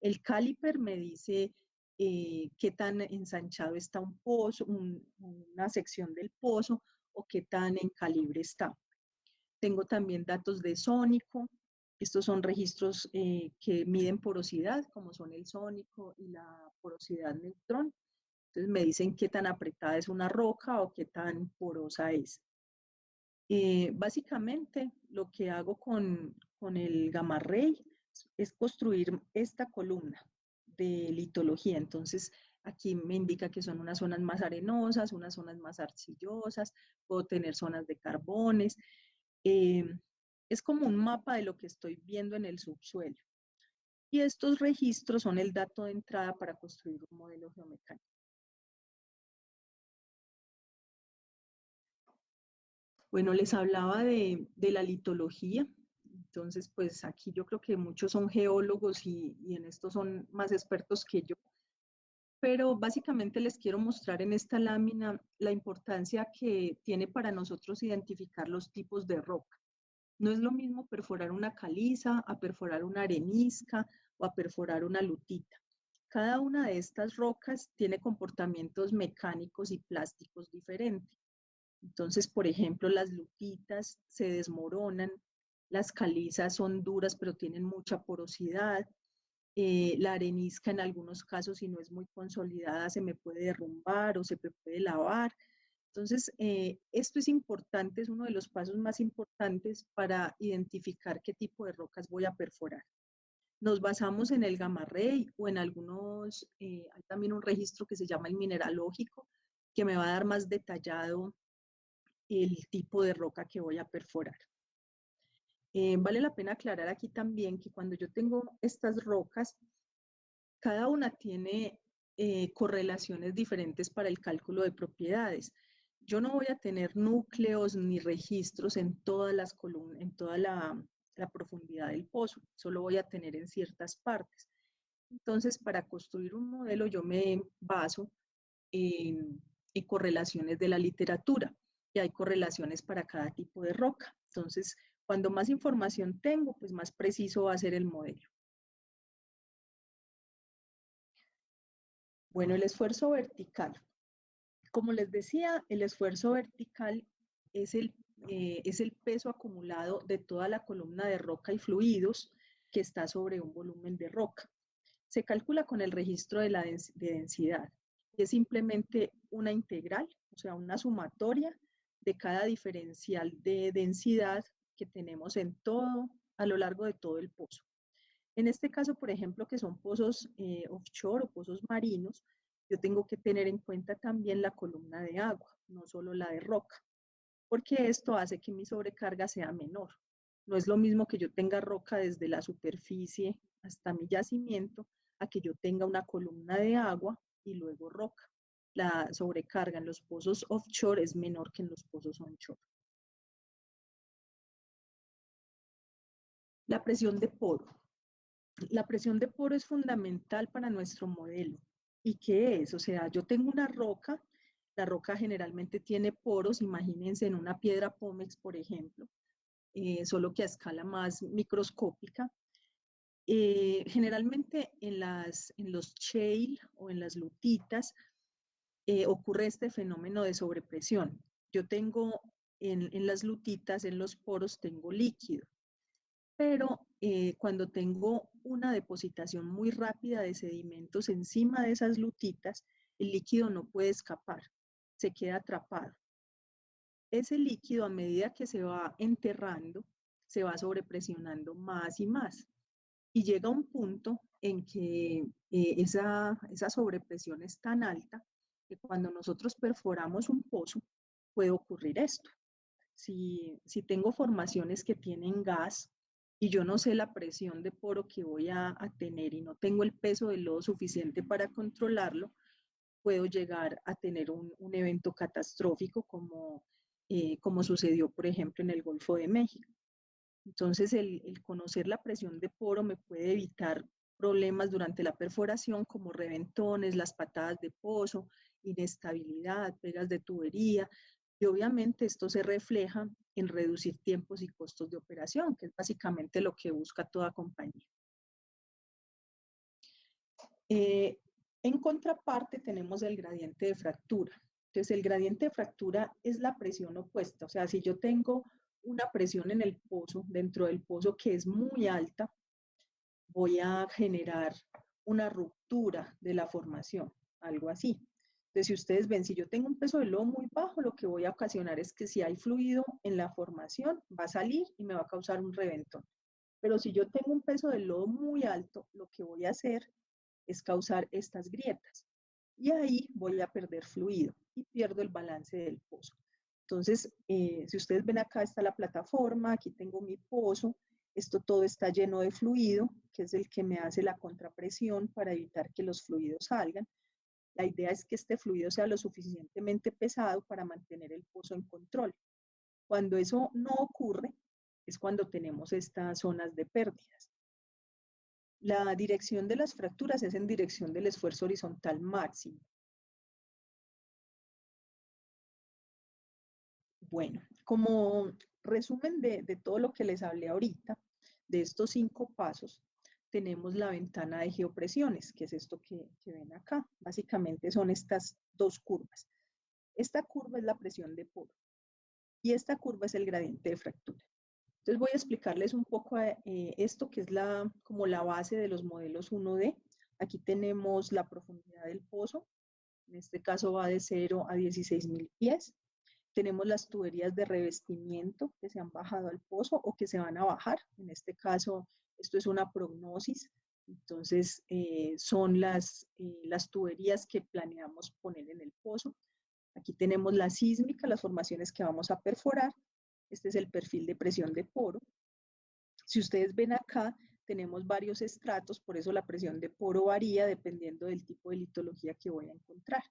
El caliper me dice qué tan ensanchado está un pozo, una sección del pozo, o qué tan en calibre está. Tengo también datos de sónico. Estos son registros que miden porosidad, como son el sónico y la porosidad neutrón. Entonces me dicen qué tan apretada es una roca o qué tan porosa es. Básicamente, lo que hago con con el gamma ray es construir esta columna de litología. Entonces, aquí me indica que son unas zonas más arenosas, unas zonas más arcillosas, puedo tener zonas de carbones. Es como un mapa de lo que estoy viendo en el subsuelo. Y estos registros son el dato de entrada para construir un modelo geomecánico. Bueno, les hablaba de la litología. Entonces, pues aquí yo creo que muchos son geólogos y en esto son más expertos que yo. Pero básicamente les quiero mostrar en esta lámina la importancia que tiene para nosotros identificar los tipos de roca. No es lo mismo perforar una caliza, a perforar una arenisca o a perforar una lutita. Cada una de estas rocas tiene comportamientos mecánicos y plásticos diferentes. Entonces, por ejemplo, las lutitas se desmoronan, las calizas son duras pero tienen mucha porosidad, la arenisca en algunos casos, si no es muy consolidada, se me puede derrumbar o se me puede lavar. Entonces, esto es importante, es uno de los pasos más importantes para identificar qué tipo de rocas voy a perforar. Nos basamos en el gamma ray o en algunos, hay también un registro que se llama el mineralógico, que me va a dar más detallado el tipo de roca que voy a perforar. Vale la pena aclarar aquí también que cuando yo tengo estas rocas, cada una tiene correlaciones diferentes para el cálculo de propiedades. Yo no voy a tener núcleos ni registros en todas las columnas, en toda la profundidad del pozo, solo voy a tener en ciertas partes. Entonces, para construir un modelo yo me baso en correlaciones de la literatura y hay correlaciones para cada tipo de roca. Entonces, cuando más información tengo, pues más preciso va a ser el modelo. Bueno, el esfuerzo vertical. Como les decía, el esfuerzo vertical es el peso acumulado de toda la columna de roca y fluidos que está sobre un volumen de roca. Se calcula con el registro de densidad. Es simplemente una integral, o sea, una sumatoria de cada diferencial de densidad que tenemos en todo, a lo largo de todo el pozo. En este caso, por ejemplo, que son pozos offshore o pozos marinos, yo tengo que tener en cuenta también la columna de agua, no solo la de roca, porque esto hace que mi sobrecarga sea menor. No es lo mismo que yo tenga roca desde la superficie hasta mi yacimiento, a que yo tenga una columna de agua y luego roca. La sobrecarga en los pozos offshore es menor que en los pozos onshore. La presión de poro. La presión de poro es fundamental para nuestro modelo. ¿Y qué es? O sea, yo tengo una roca, la roca generalmente tiene poros, imagínense en una piedra pómex, por ejemplo, solo que a escala más microscópica. Generalmente en los shale o en las lutitas ocurre este fenómeno de sobrepresión. Yo tengo en las lutitas, en los poros, tengo líquido. Pero cuando tengo una depositación muy rápida de sedimentos encima de esas lutitas, el líquido no puede escapar, se queda atrapado. Ese líquido, a medida que se va enterrando, se va sobrepresionando más y más. Y llega un punto en que esa sobrepresión es tan alta que cuando nosotros perforamos un pozo, puede ocurrir esto. Si tengo formaciones que tienen gas, y yo no sé la presión de poro que voy a tener y no tengo el peso del lodo suficiente para controlarlo, puedo llegar a tener un evento catastrófico como sucedió, por ejemplo, en el Golfo de México. Entonces, el conocer la presión de poro me puede evitar problemas durante la perforación como reventones, las patadas de pozo, inestabilidad, pegas de tubería, y obviamente esto se refleja en reducir tiempos y costos de operación, que es básicamente lo que busca toda compañía. En contraparte tenemos el gradiente de fractura. Entonces el gradiente de fractura es la presión opuesta, o sea, si yo tengo una presión en el pozo, dentro del pozo que es muy alta, voy a generar una ruptura de la formación, algo así. Entonces, si ustedes ven, si yo tengo un peso de lodo muy bajo, lo que voy a ocasionar es que si hay fluido en la formación, va a salir y me va a causar un reventón. Pero si yo tengo un peso del lodo muy alto, lo que voy a hacer es causar estas grietas. Y ahí voy a perder fluido y pierdo el balance del pozo. Entonces, si ustedes ven acá está la plataforma, aquí tengo mi pozo, esto todo está lleno de fluido, que es el que me hace la contrapresión para evitar que los fluidos salgan. La idea es que este fluido sea lo suficientemente pesado para mantener el pozo en control. Cuando eso no ocurre, es cuando tenemos estas zonas de pérdidas. La dirección de las fracturas es en dirección del esfuerzo horizontal máximo. Bueno, como resumen de todo lo que les hablé ahorita, de estos 5 pasos, tenemos la ventana de geopresiones, que es esto que ven acá. Básicamente son estas 2 curvas. Esta curva es la presión de poro y esta curva es el gradiente de fractura. Entonces voy a explicarles un poco esto que es como la base de los modelos 1D. Aquí tenemos la profundidad del pozo, en este caso va de 0 a 16.000 pies. Tenemos las tuberías de revestimiento que se han bajado al pozo o que se van a bajar. En este caso, esto es una prognosis. Entonces, son las tuberías que planeamos poner en el pozo. Aquí tenemos la sísmica, las formaciones que vamos a perforar. Este es el perfil de presión de poro. Si ustedes ven acá, tenemos varios estratos, por eso la presión de poro varía dependiendo del tipo de litología que voy a encontrar.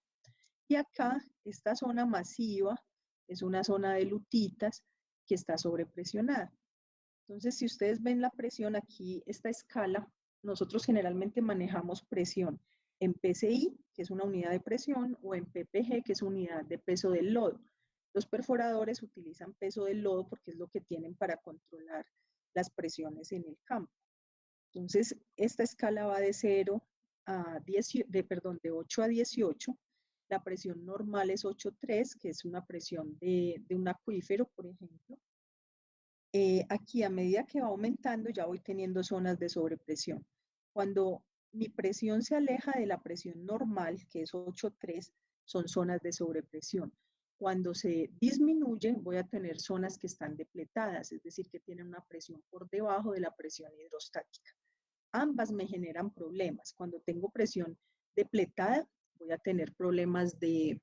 Y acá, esta zona masiva es una zona de lutitas que está sobrepresionada. Entonces, si ustedes ven la presión aquí, esta escala, nosotros generalmente manejamos presión en PSI, que es una unidad de presión, o en PPG, que es unidad de peso del lodo. Los perforadores utilizan peso del lodo porque es lo que tienen para controlar las presiones en el campo. Entonces, esta escala va de 0 a 10, de 8 a 18. La presión normal es 8.3, que es una presión de un acuífero, por ejemplo. Aquí, a medida que va aumentando, ya voy teniendo zonas de sobrepresión. Cuando mi presión se aleja de la presión normal, que es 8.3, son zonas de sobrepresión. Cuando se disminuye, voy a tener zonas que están depletadas, es decir, que tienen una presión por debajo de la presión hidrostática. Ambas me generan problemas. Cuando tengo presión depletada, voy a tener problemas de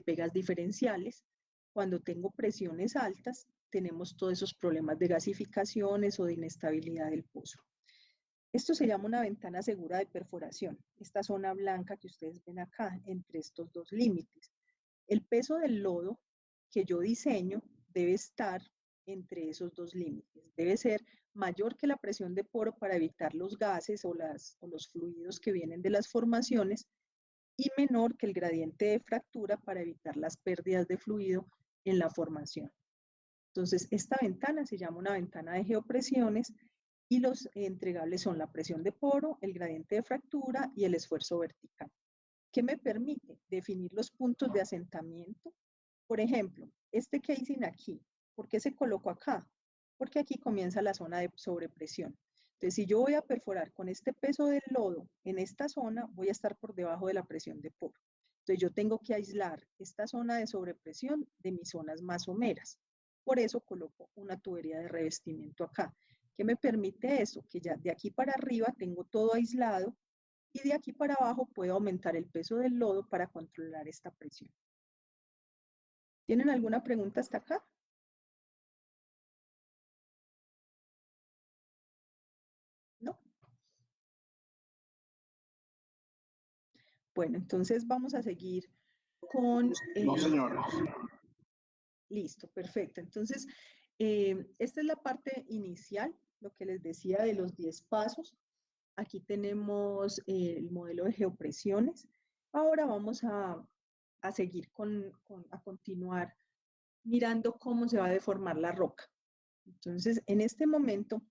pegas diferenciales. Cuando tengo presiones altas, tenemos todos esos problemas de gasificaciones o de inestabilidad del pozo. Esto se llama una ventana segura de perforación. Esta zona blanca que ustedes ven acá, entre estos 2 límites. El peso del lodo que yo diseño debe estar entre esos 2 límites. Debe ser mayor que la presión de poro para evitar los gases o los fluidos que vienen de las formaciones y menor que el gradiente de fractura para evitar las pérdidas de fluido en la formación. Entonces, esta ventana se llama una ventana de geopresiones y los entregables son la presión de poro, el gradiente de fractura y el esfuerzo vertical. ¿Qué me permite? Definir los puntos de asentamiento. Por ejemplo, este casing aquí, ¿por qué se colocó acá? Porque aquí comienza la zona de sobrepresión. Entonces, si yo voy a perforar con este peso del lodo en esta zona, voy a estar por debajo de la presión de poro. Entonces, yo tengo que aislar esta zona de sobrepresión de mis zonas más someras. Por eso coloco una tubería de revestimiento acá. ¿Qué me permite eso? Que ya de aquí para arriba tengo todo aislado y de aquí para abajo puedo aumentar el peso del lodo para controlar esta presión. ¿Tienen alguna pregunta hasta acá? ¿No? Bueno, entonces vamos a seguir con... No, señora. Listo, perfecto. Entonces, esta es la parte inicial, lo que les decía de los 10 pasos. Aquí tenemos el modelo de geopresiones. Ahora vamos a seguir a continuar mirando cómo se va a deformar la roca. Entonces, en este momento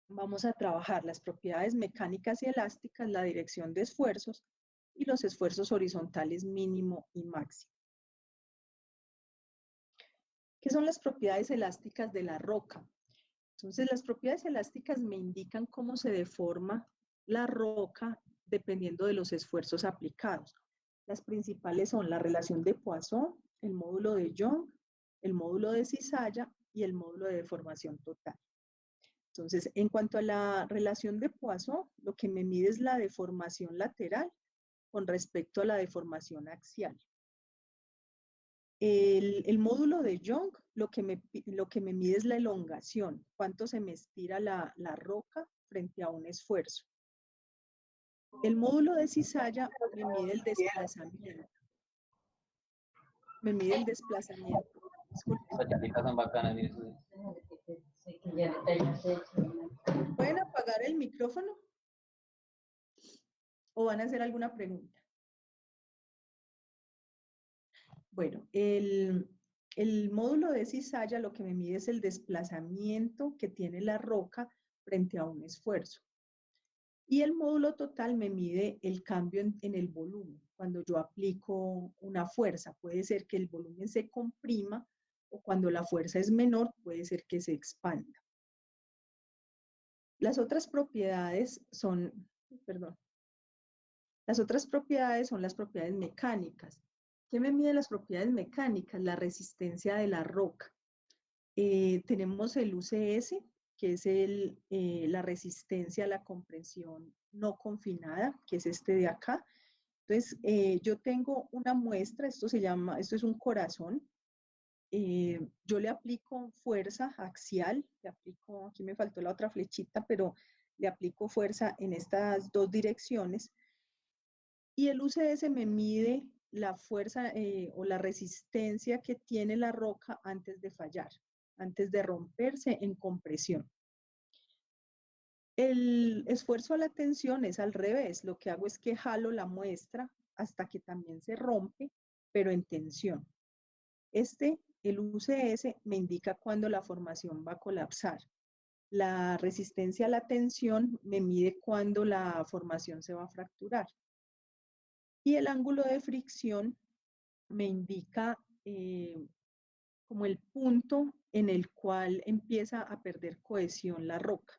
vamos a trabajar las propiedades mecánicas y elásticas, la dirección de esfuerzos y los esfuerzos horizontales mínimo y máximo. ¿Qué son las propiedades elásticas de la roca? Entonces, las propiedades elásticas me indican cómo se deforma la roca dependiendo de los esfuerzos aplicados. Las principales son la relación de Poisson, el módulo de Young, el módulo de cizalla y el módulo de deformación total. Entonces, en cuanto a la relación de Poisson, lo que me mide es la deformación lateral con respecto a la deformación axial. El módulo de Young lo que me mide es la elongación, cuánto se me estira la roca frente a un esfuerzo. El módulo de cizalla me mide el desplazamiento. Me mide el desplazamiento. Disculpe. Esas chapitas son bacanas, mire. ¿Pueden apagar el micrófono? ¿O van a hacer alguna pregunta? Bueno, el módulo de cizalla lo que me mide es el desplazamiento que tiene la roca frente a un esfuerzo. Y el módulo total me mide el cambio en el volumen. Cuando yo aplico una fuerza, puede ser que el volumen se comprima o cuando la fuerza es menor, puede ser que se expanda. Las otras propiedades son, las otras propiedades son las propiedades mecánicas. ¿Qué me mide las propiedades mecánicas? La resistencia de la roca. Tenemos el UCS, que es la resistencia a la compresión no confinada, que es este de acá. Entonces, yo tengo una muestra, esto es un corazón. Yo le aplico fuerza axial, aquí me faltó la otra flechita, pero le aplico fuerza en estas dos direcciones. Y el UCS me mide la fuerza o la resistencia que tiene la roca antes de fallar, antes de romperse en compresión. El esfuerzo a la tensión es al revés. Lo que hago es que jalo la muestra hasta que también se rompe, pero en tensión. El UCS me indica cuándo la formación va a colapsar. La resistencia a la tensión me mide cuándo la formación se va a fracturar. Y el ángulo de fricción me indica como el punto en el cual empieza a perder cohesión la roca.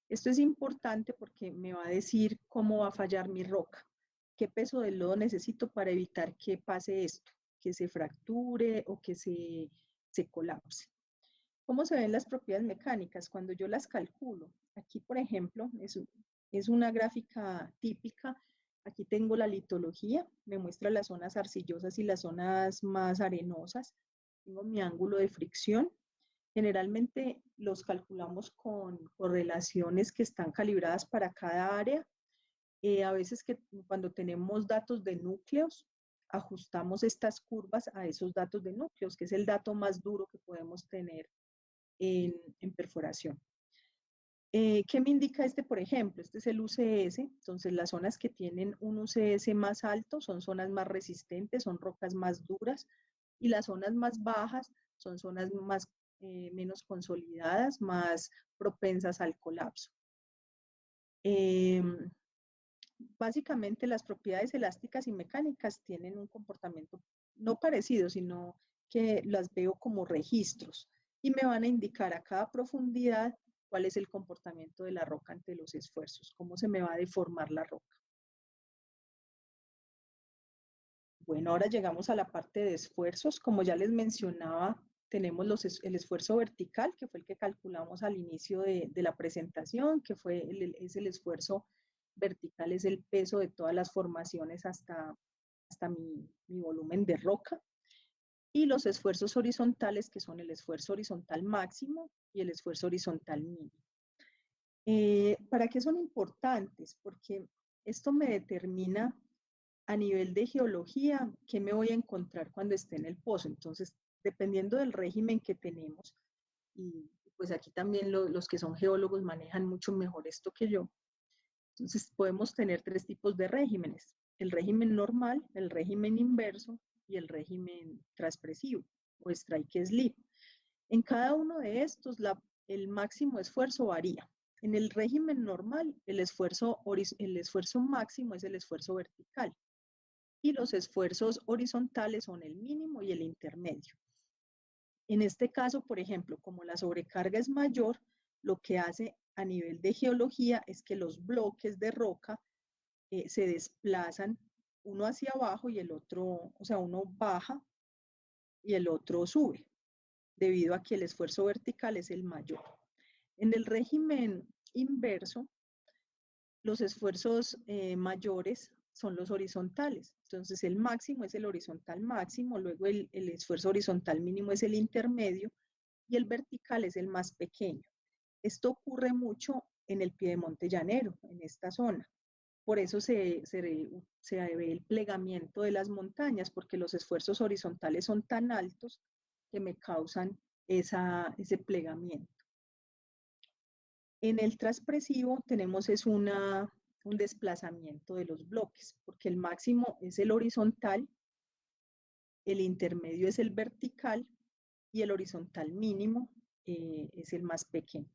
Esto es importante porque me va a decir cómo va a fallar mi roca, qué peso del lodo necesito para evitar que pase esto, que se fracture o que se colapse. ¿Cómo se ven las propiedades mecánicas? Cuando yo las calculo, aquí por ejemplo, es una gráfica típica. Aquí tengo la litología, me muestra las zonas arcillosas y las zonas más arenosas. Tengo mi ángulo de fricción. Generalmente los calculamos con correlaciones que están calibradas para cada área. A veces cuando tenemos datos de núcleos, ajustamos estas curvas a esos datos de núcleos, que es el dato más duro que podemos tener en perforación. ¿Qué me indica este, por ejemplo? Este es el UCS, entonces las zonas que tienen un UCS más alto son zonas más resistentes, son rocas más duras, y las zonas más bajas son zonas menos consolidadas, más propensas al colapso. Básicamente las propiedades elásticas y mecánicas tienen un comportamiento no parecido, sino que las veo como registros y me van a indicar a cada profundidad cuál es el comportamiento de la roca ante los esfuerzos, cómo se me va a deformar la roca. Bueno, ahora llegamos a la parte de esfuerzos. Como ya les mencionaba, tenemos el esfuerzo vertical, que fue el que calculamos al inicio de la presentación, que es el esfuerzo vertical, es el peso de todas las formaciones hasta mi volumen de roca. Y los esfuerzos horizontales, que son el esfuerzo horizontal máximo y el esfuerzo horizontal mínimo. ¿Para qué son importantes? Porque esto me determina a nivel de geología qué me voy a encontrar cuando esté en el pozo. Entonces, dependiendo del régimen que tenemos, y pues aquí también los que son geólogos manejan mucho mejor esto que yo. Entonces, podemos tener tres tipos de regímenes: el régimen normal, el régimen inverso y el régimen transpresivo o strike slip. En cada uno de estos, el máximo esfuerzo varía. En el régimen normal, el esfuerzo máximo es el esfuerzo vertical y los esfuerzos horizontales son el mínimo y el intermedio. En este caso, por ejemplo, como la sobrecarga es mayor, lo que hace a nivel de geología es que los bloques de roca se desplazan uno hacia abajo y el otro, o sea, uno baja y el otro sube, debido a que el esfuerzo vertical es el mayor. En el régimen inverso, los esfuerzos mayores son los horizontales. Entonces, el máximo es el horizontal máximo, luego el esfuerzo horizontal mínimo es el intermedio y el vertical es el más pequeño. Esto ocurre mucho en el piedemonte llanero, en esta zona. Por eso se ve el plegamiento de las montañas, porque los esfuerzos horizontales son tan altos que me causan ese plegamiento. En el transpresivo tenemos un desplazamiento de los bloques, porque el máximo es el horizontal, el intermedio es el vertical y el horizontal mínimo es el más pequeño.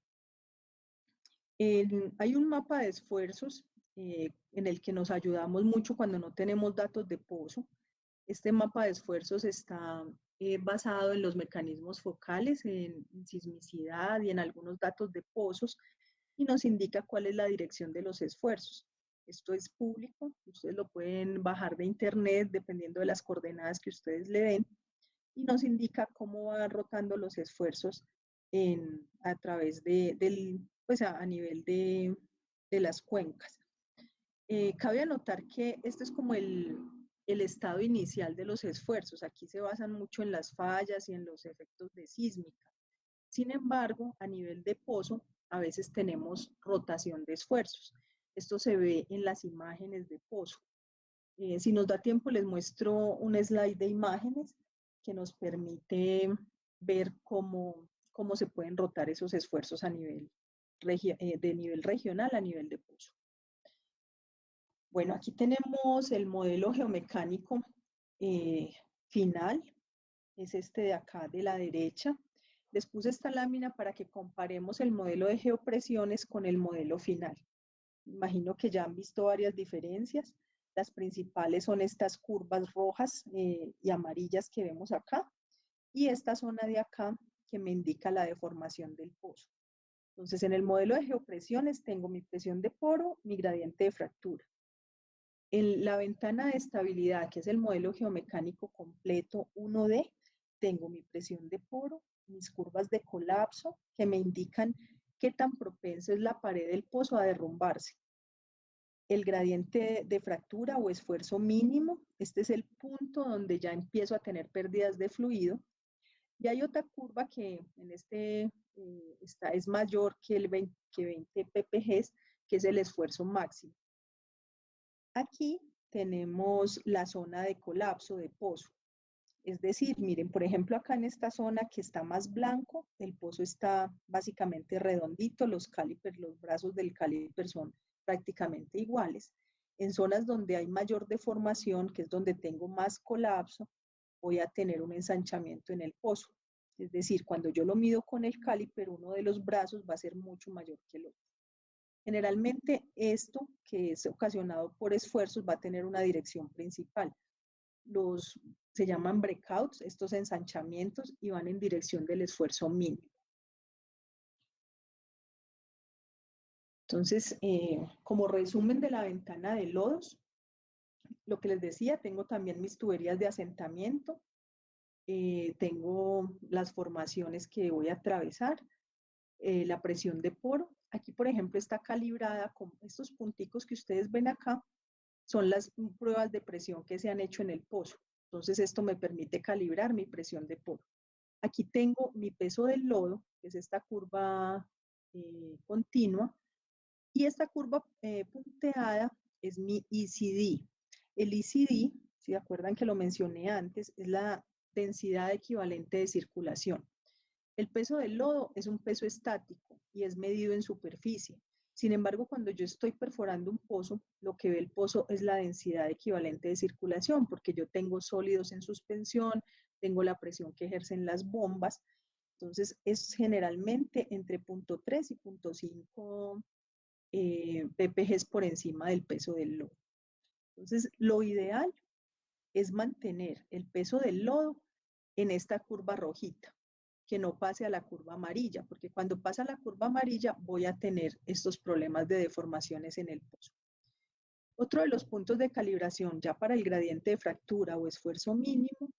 Hay un mapa de esfuerzos en el que nos ayudamos mucho cuando no tenemos datos de pozo. Este mapa de esfuerzos está basado en los mecanismos focales, en sismicidad y en algunos datos de pozos, y nos indica cuál es la dirección de los esfuerzos. Esto es público, ustedes lo pueden bajar de internet dependiendo de las coordenadas que ustedes le den, y nos indica cómo van rotando los esfuerzos a través pues a nivel de las cuencas. Cabe anotar que este es como el estado inicial de los esfuerzos. Aquí se basan mucho en las fallas y en los efectos de sísmica. Sin embargo, a nivel de pozo, a veces tenemos rotación de esfuerzos. Esto se ve en las imágenes de pozo. Si nos da tiempo, les muestro un slide de imágenes que nos permite ver cómo se pueden rotar esos esfuerzos de nivel regional a nivel de pozo. Bueno, aquí tenemos el modelo geomecánico final, es este de acá de la derecha. Les puse esta lámina para que comparemos el modelo de geopresiones con el modelo final. Imagino que ya han visto varias diferencias. Las principales son estas curvas rojas y amarillas que vemos acá, y esta zona de acá que me indica la deformación del pozo. Entonces, en el modelo de geopresiones tengo mi presión de poro, mi gradiente de fractura. En la ventana de estabilidad, que es el modelo geomecánico completo 1D, tengo mi presión de poro, mis curvas de colapso, que me indican qué tan propenso es la pared del pozo a derrumbarse. El gradiente de fractura o esfuerzo mínimo, este es el punto donde ya empiezo a tener pérdidas de fluido. Y hay otra curva que en es mayor que 20 ppg, que es el esfuerzo máximo. Aquí tenemos la zona de colapso de pozo. Es decir, miren, por ejemplo, acá en esta zona que está más blanco, el pozo está básicamente redondito, los brazos del caliper son prácticamente iguales. En zonas donde hay mayor deformación, que es donde tengo más colapso, voy a tener un ensanchamiento en el pozo. Es decir, cuando yo lo mido con el caliper, uno de los brazos va a ser mucho mayor que el otro. Generalmente esto, que es ocasionado por esfuerzos, va a tener una dirección principal. Se llaman breakouts, estos ensanchamientos, y van en dirección del esfuerzo mínimo. Entonces, como resumen de la ventana de lodos, lo que les decía, tengo también mis tuberías de asentamiento, tengo las formaciones que voy a atravesar, la presión de poro. Aquí, por ejemplo, está calibrada con estos punticos que ustedes ven acá, son las pruebas de presión que se han hecho en el pozo. Entonces, esto me permite calibrar mi presión de poro. Aquí tengo mi peso del lodo, que es esta curva continua, y esta curva punteada es mi ECD. El ECD, si se acuerdan que lo mencioné antes, es la densidad equivalente de circulación. El peso del lodo es un peso estático y es medido en superficie. Sin embargo, cuando yo estoy perforando un pozo, lo que ve el pozo es la densidad equivalente de circulación, porque yo tengo sólidos en suspensión, tengo la presión que ejercen las bombas. Entonces, es generalmente entre 0.3 y 0.5 ppg por encima del peso del lodo. Entonces, lo ideal es mantener el peso del lodo en esta curva rojita, que no pase a la curva amarilla, porque cuando pasa a la curva amarilla voy a tener estos problemas de deformaciones en el pozo. Otro de los puntos de calibración ya para el gradiente de fractura o esfuerzo mínimo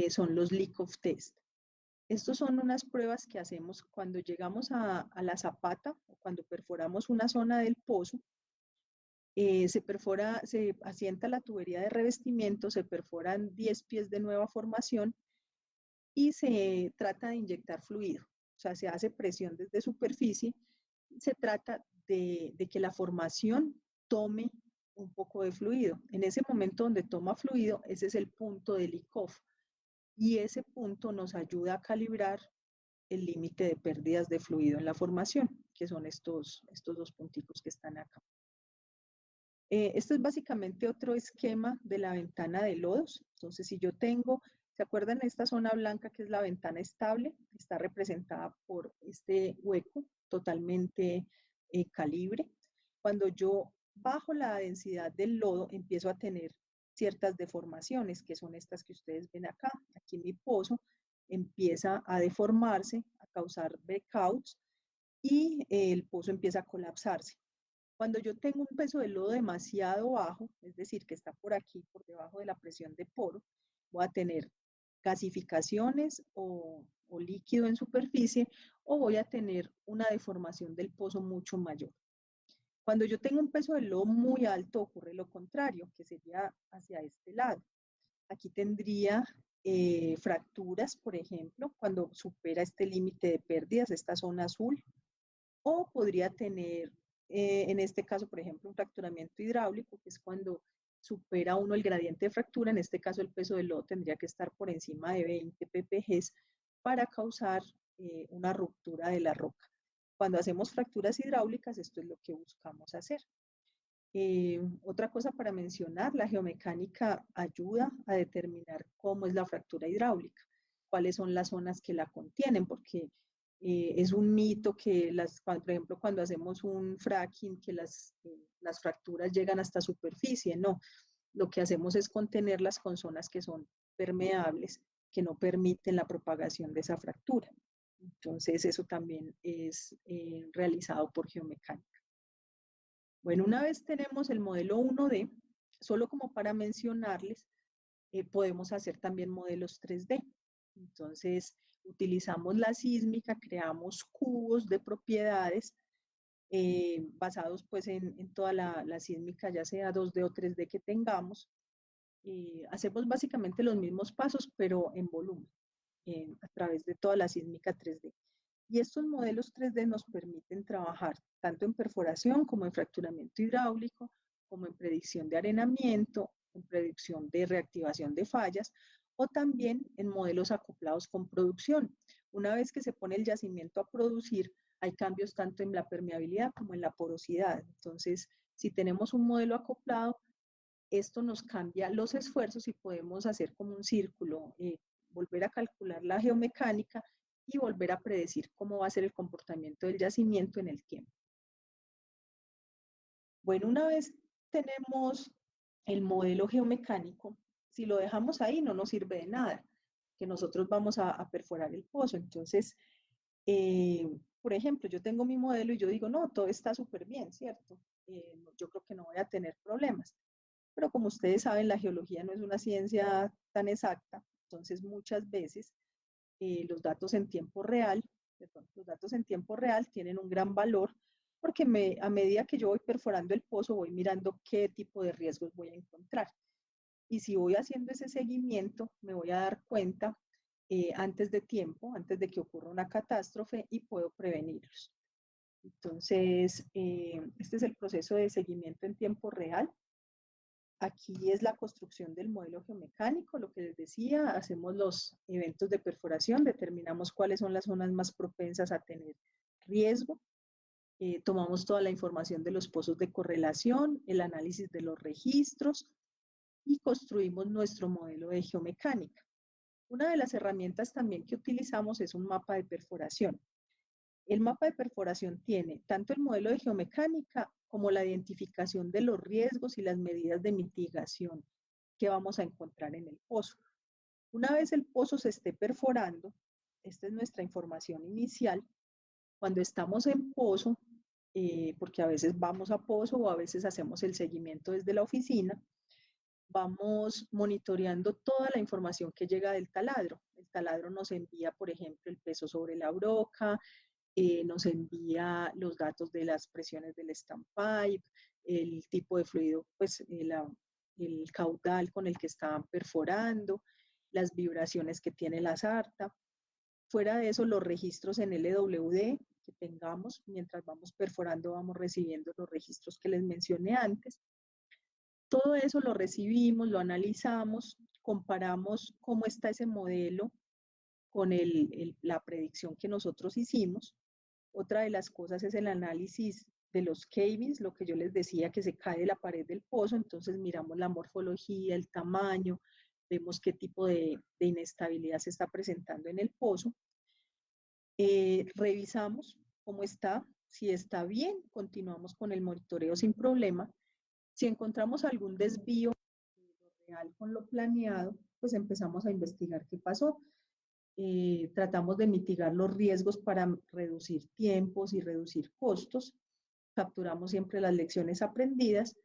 son los Likov test. Estos son unas pruebas que hacemos cuando llegamos a la zapata o cuando perforamos una zona del pozo. Se asienta la tubería de revestimiento, se perforan 10 pies de nueva formación y se trata de inyectar fluido. O sea, se hace presión desde superficie. Se trata de que la formación tome un poco de fluido. En ese momento donde toma fluido, ese es el punto del ICOF. Y ese punto nos ayuda a calibrar el límite de pérdidas de fluido en la formación, que son estos dos punticos que están acá. Esto es básicamente otro esquema de la ventana de lodos. Entonces, si yo tengo, ¿se acuerdan esta zona blanca que es la ventana estable? Está representada por este hueco totalmente calibre. Cuando yo bajo la densidad del lodo, empiezo a tener ciertas deformaciones, que son estas que ustedes ven acá. Aquí mi pozo empieza a deformarse, a causar breakouts, y el pozo empieza a colapsarse. Cuando yo tengo un peso de lodo demasiado bajo, es decir, que está por aquí, por debajo de la presión de poro, voy a tener gasificaciones o líquido en superficie, o voy a tener una deformación del pozo mucho mayor. Cuando yo tengo un peso de lodo muy alto, ocurre lo contrario, que sería hacia este lado. Aquí tendría fracturas, por ejemplo, cuando supera este límite de pérdidas, esta zona azul, o podría tener, en este caso, por ejemplo, un fracturamiento hidráulico, que es cuando supera uno el gradiente de fractura. En este caso, el peso del lodo tendría que estar por encima de 20 ppg para causar una ruptura de la roca. Cuando hacemos fracturas hidráulicas, esto es lo que buscamos hacer. Otra cosa para mencionar, la geomecánica ayuda a determinar cómo es la fractura hidráulica, cuáles son las zonas que la contienen, porque es un mito que, por ejemplo, cuando hacemos un fracking, que las fracturas llegan hasta superficie. No, lo que hacemos es contenerlas con zonas que son permeables, que no permiten la propagación de esa fractura. Entonces, eso también es realizado por geomecánica. Bueno, una vez tenemos el modelo 1D, solo como para mencionarles, podemos hacer también modelos 3D. Entonces, utilizamos la sísmica, creamos cubos de propiedades basados pues en toda la sísmica, ya sea 2D o 3D que tengamos. Hacemos básicamente los mismos pasos, pero en volumen, a través de toda la sísmica 3D. Y estos modelos 3D nos permiten trabajar tanto en perforación como en fracturamiento hidráulico, como en predicción de arenamiento, en predicción de reactivación de fallas, o también en modelos acoplados con producción. Una vez que se pone el yacimiento a producir, hay cambios tanto en la permeabilidad como en la porosidad. Entonces, si tenemos un modelo acoplado, esto nos cambia los esfuerzos y podemos hacer como un círculo, volver a calcular la geomecánica y volver a predecir cómo va a ser el comportamiento del yacimiento en el tiempo. Bueno, una vez tenemos el modelo geomecánico, si lo dejamos ahí no nos sirve de nada, que nosotros vamos a perforar el pozo. Entonces, por ejemplo, yo tengo mi modelo y yo digo, no, todo está súper bien, ¿cierto? Yo creo que no voy a tener problemas. Pero como ustedes saben, la geología no es una ciencia tan exacta, entonces muchas veces los datos en tiempo real, los datos en tiempo real tienen un gran valor, porque a medida que yo voy perforando el pozo, voy mirando qué tipo de riesgos voy a encontrar. Y si voy haciendo ese seguimiento, me voy a dar cuenta antes de tiempo, antes de que ocurra una catástrofe, y puedo prevenirlos. Entonces, este es el proceso de seguimiento en tiempo real. Aquí es la construcción del modelo geomecánico, lo que les decía, hacemos los eventos de perforación, determinamos cuáles son las zonas más propensas a tener riesgo, tomamos toda la información de los pozos de correlación, el análisis de los registros y construimos nuestro modelo de geomecánica. Una de las herramientas también que utilizamos es un mapa de perforación. El mapa de perforación tiene tanto el modelo de geomecánica como la identificación de los riesgos y las medidas de mitigación que vamos a encontrar en el pozo. Una vez el pozo se esté perforando, esta es nuestra información inicial. Cuando estamos en pozo, porque a veces vamos a pozo o a veces hacemos el seguimiento desde la oficina, vamos monitoreando toda la información que llega del taladro. El taladro nos envía, por ejemplo, el peso sobre la broca, nos envía los datos de las presiones del standpipe, el tipo de fluido, pues el caudal con el que estaban perforando, las vibraciones que tiene la sarta. Fuera de eso, los registros en LWD que tengamos, mientras vamos perforando, vamos recibiendo los registros que les mencioné antes. Todo eso lo recibimos, lo analizamos, comparamos cómo está ese modelo con la predicción que nosotros hicimos. Otra de las cosas es el análisis de los cavings, lo que yo les decía que se cae de la pared del pozo, entonces miramos la morfología, el tamaño, vemos qué tipo de inestabilidad se está presentando en el pozo. Revisamos cómo está, si está bien, continuamos con el monitoreo sin problema. Si encontramos algún desvío real con lo planeado, pues empezamos a investigar qué pasó. Tratamos de mitigar los riesgos para reducir tiempos y reducir costos. Capturamos siempre las lecciones aprendidas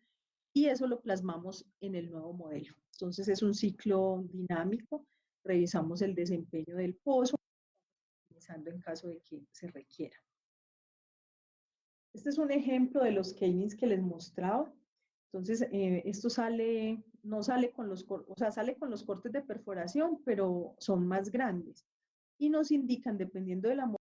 y eso lo plasmamos en el nuevo modelo. Entonces es un ciclo dinámico. Revisamos el desempeño del pozo, optimizando en caso de que se requiera. Este es un ejemplo de los cavings que les mostraba. Entonces, esto no sale con los, o sea, sale con los cortes de perforación, pero son más grandes. Y nos indican, dependiendo de la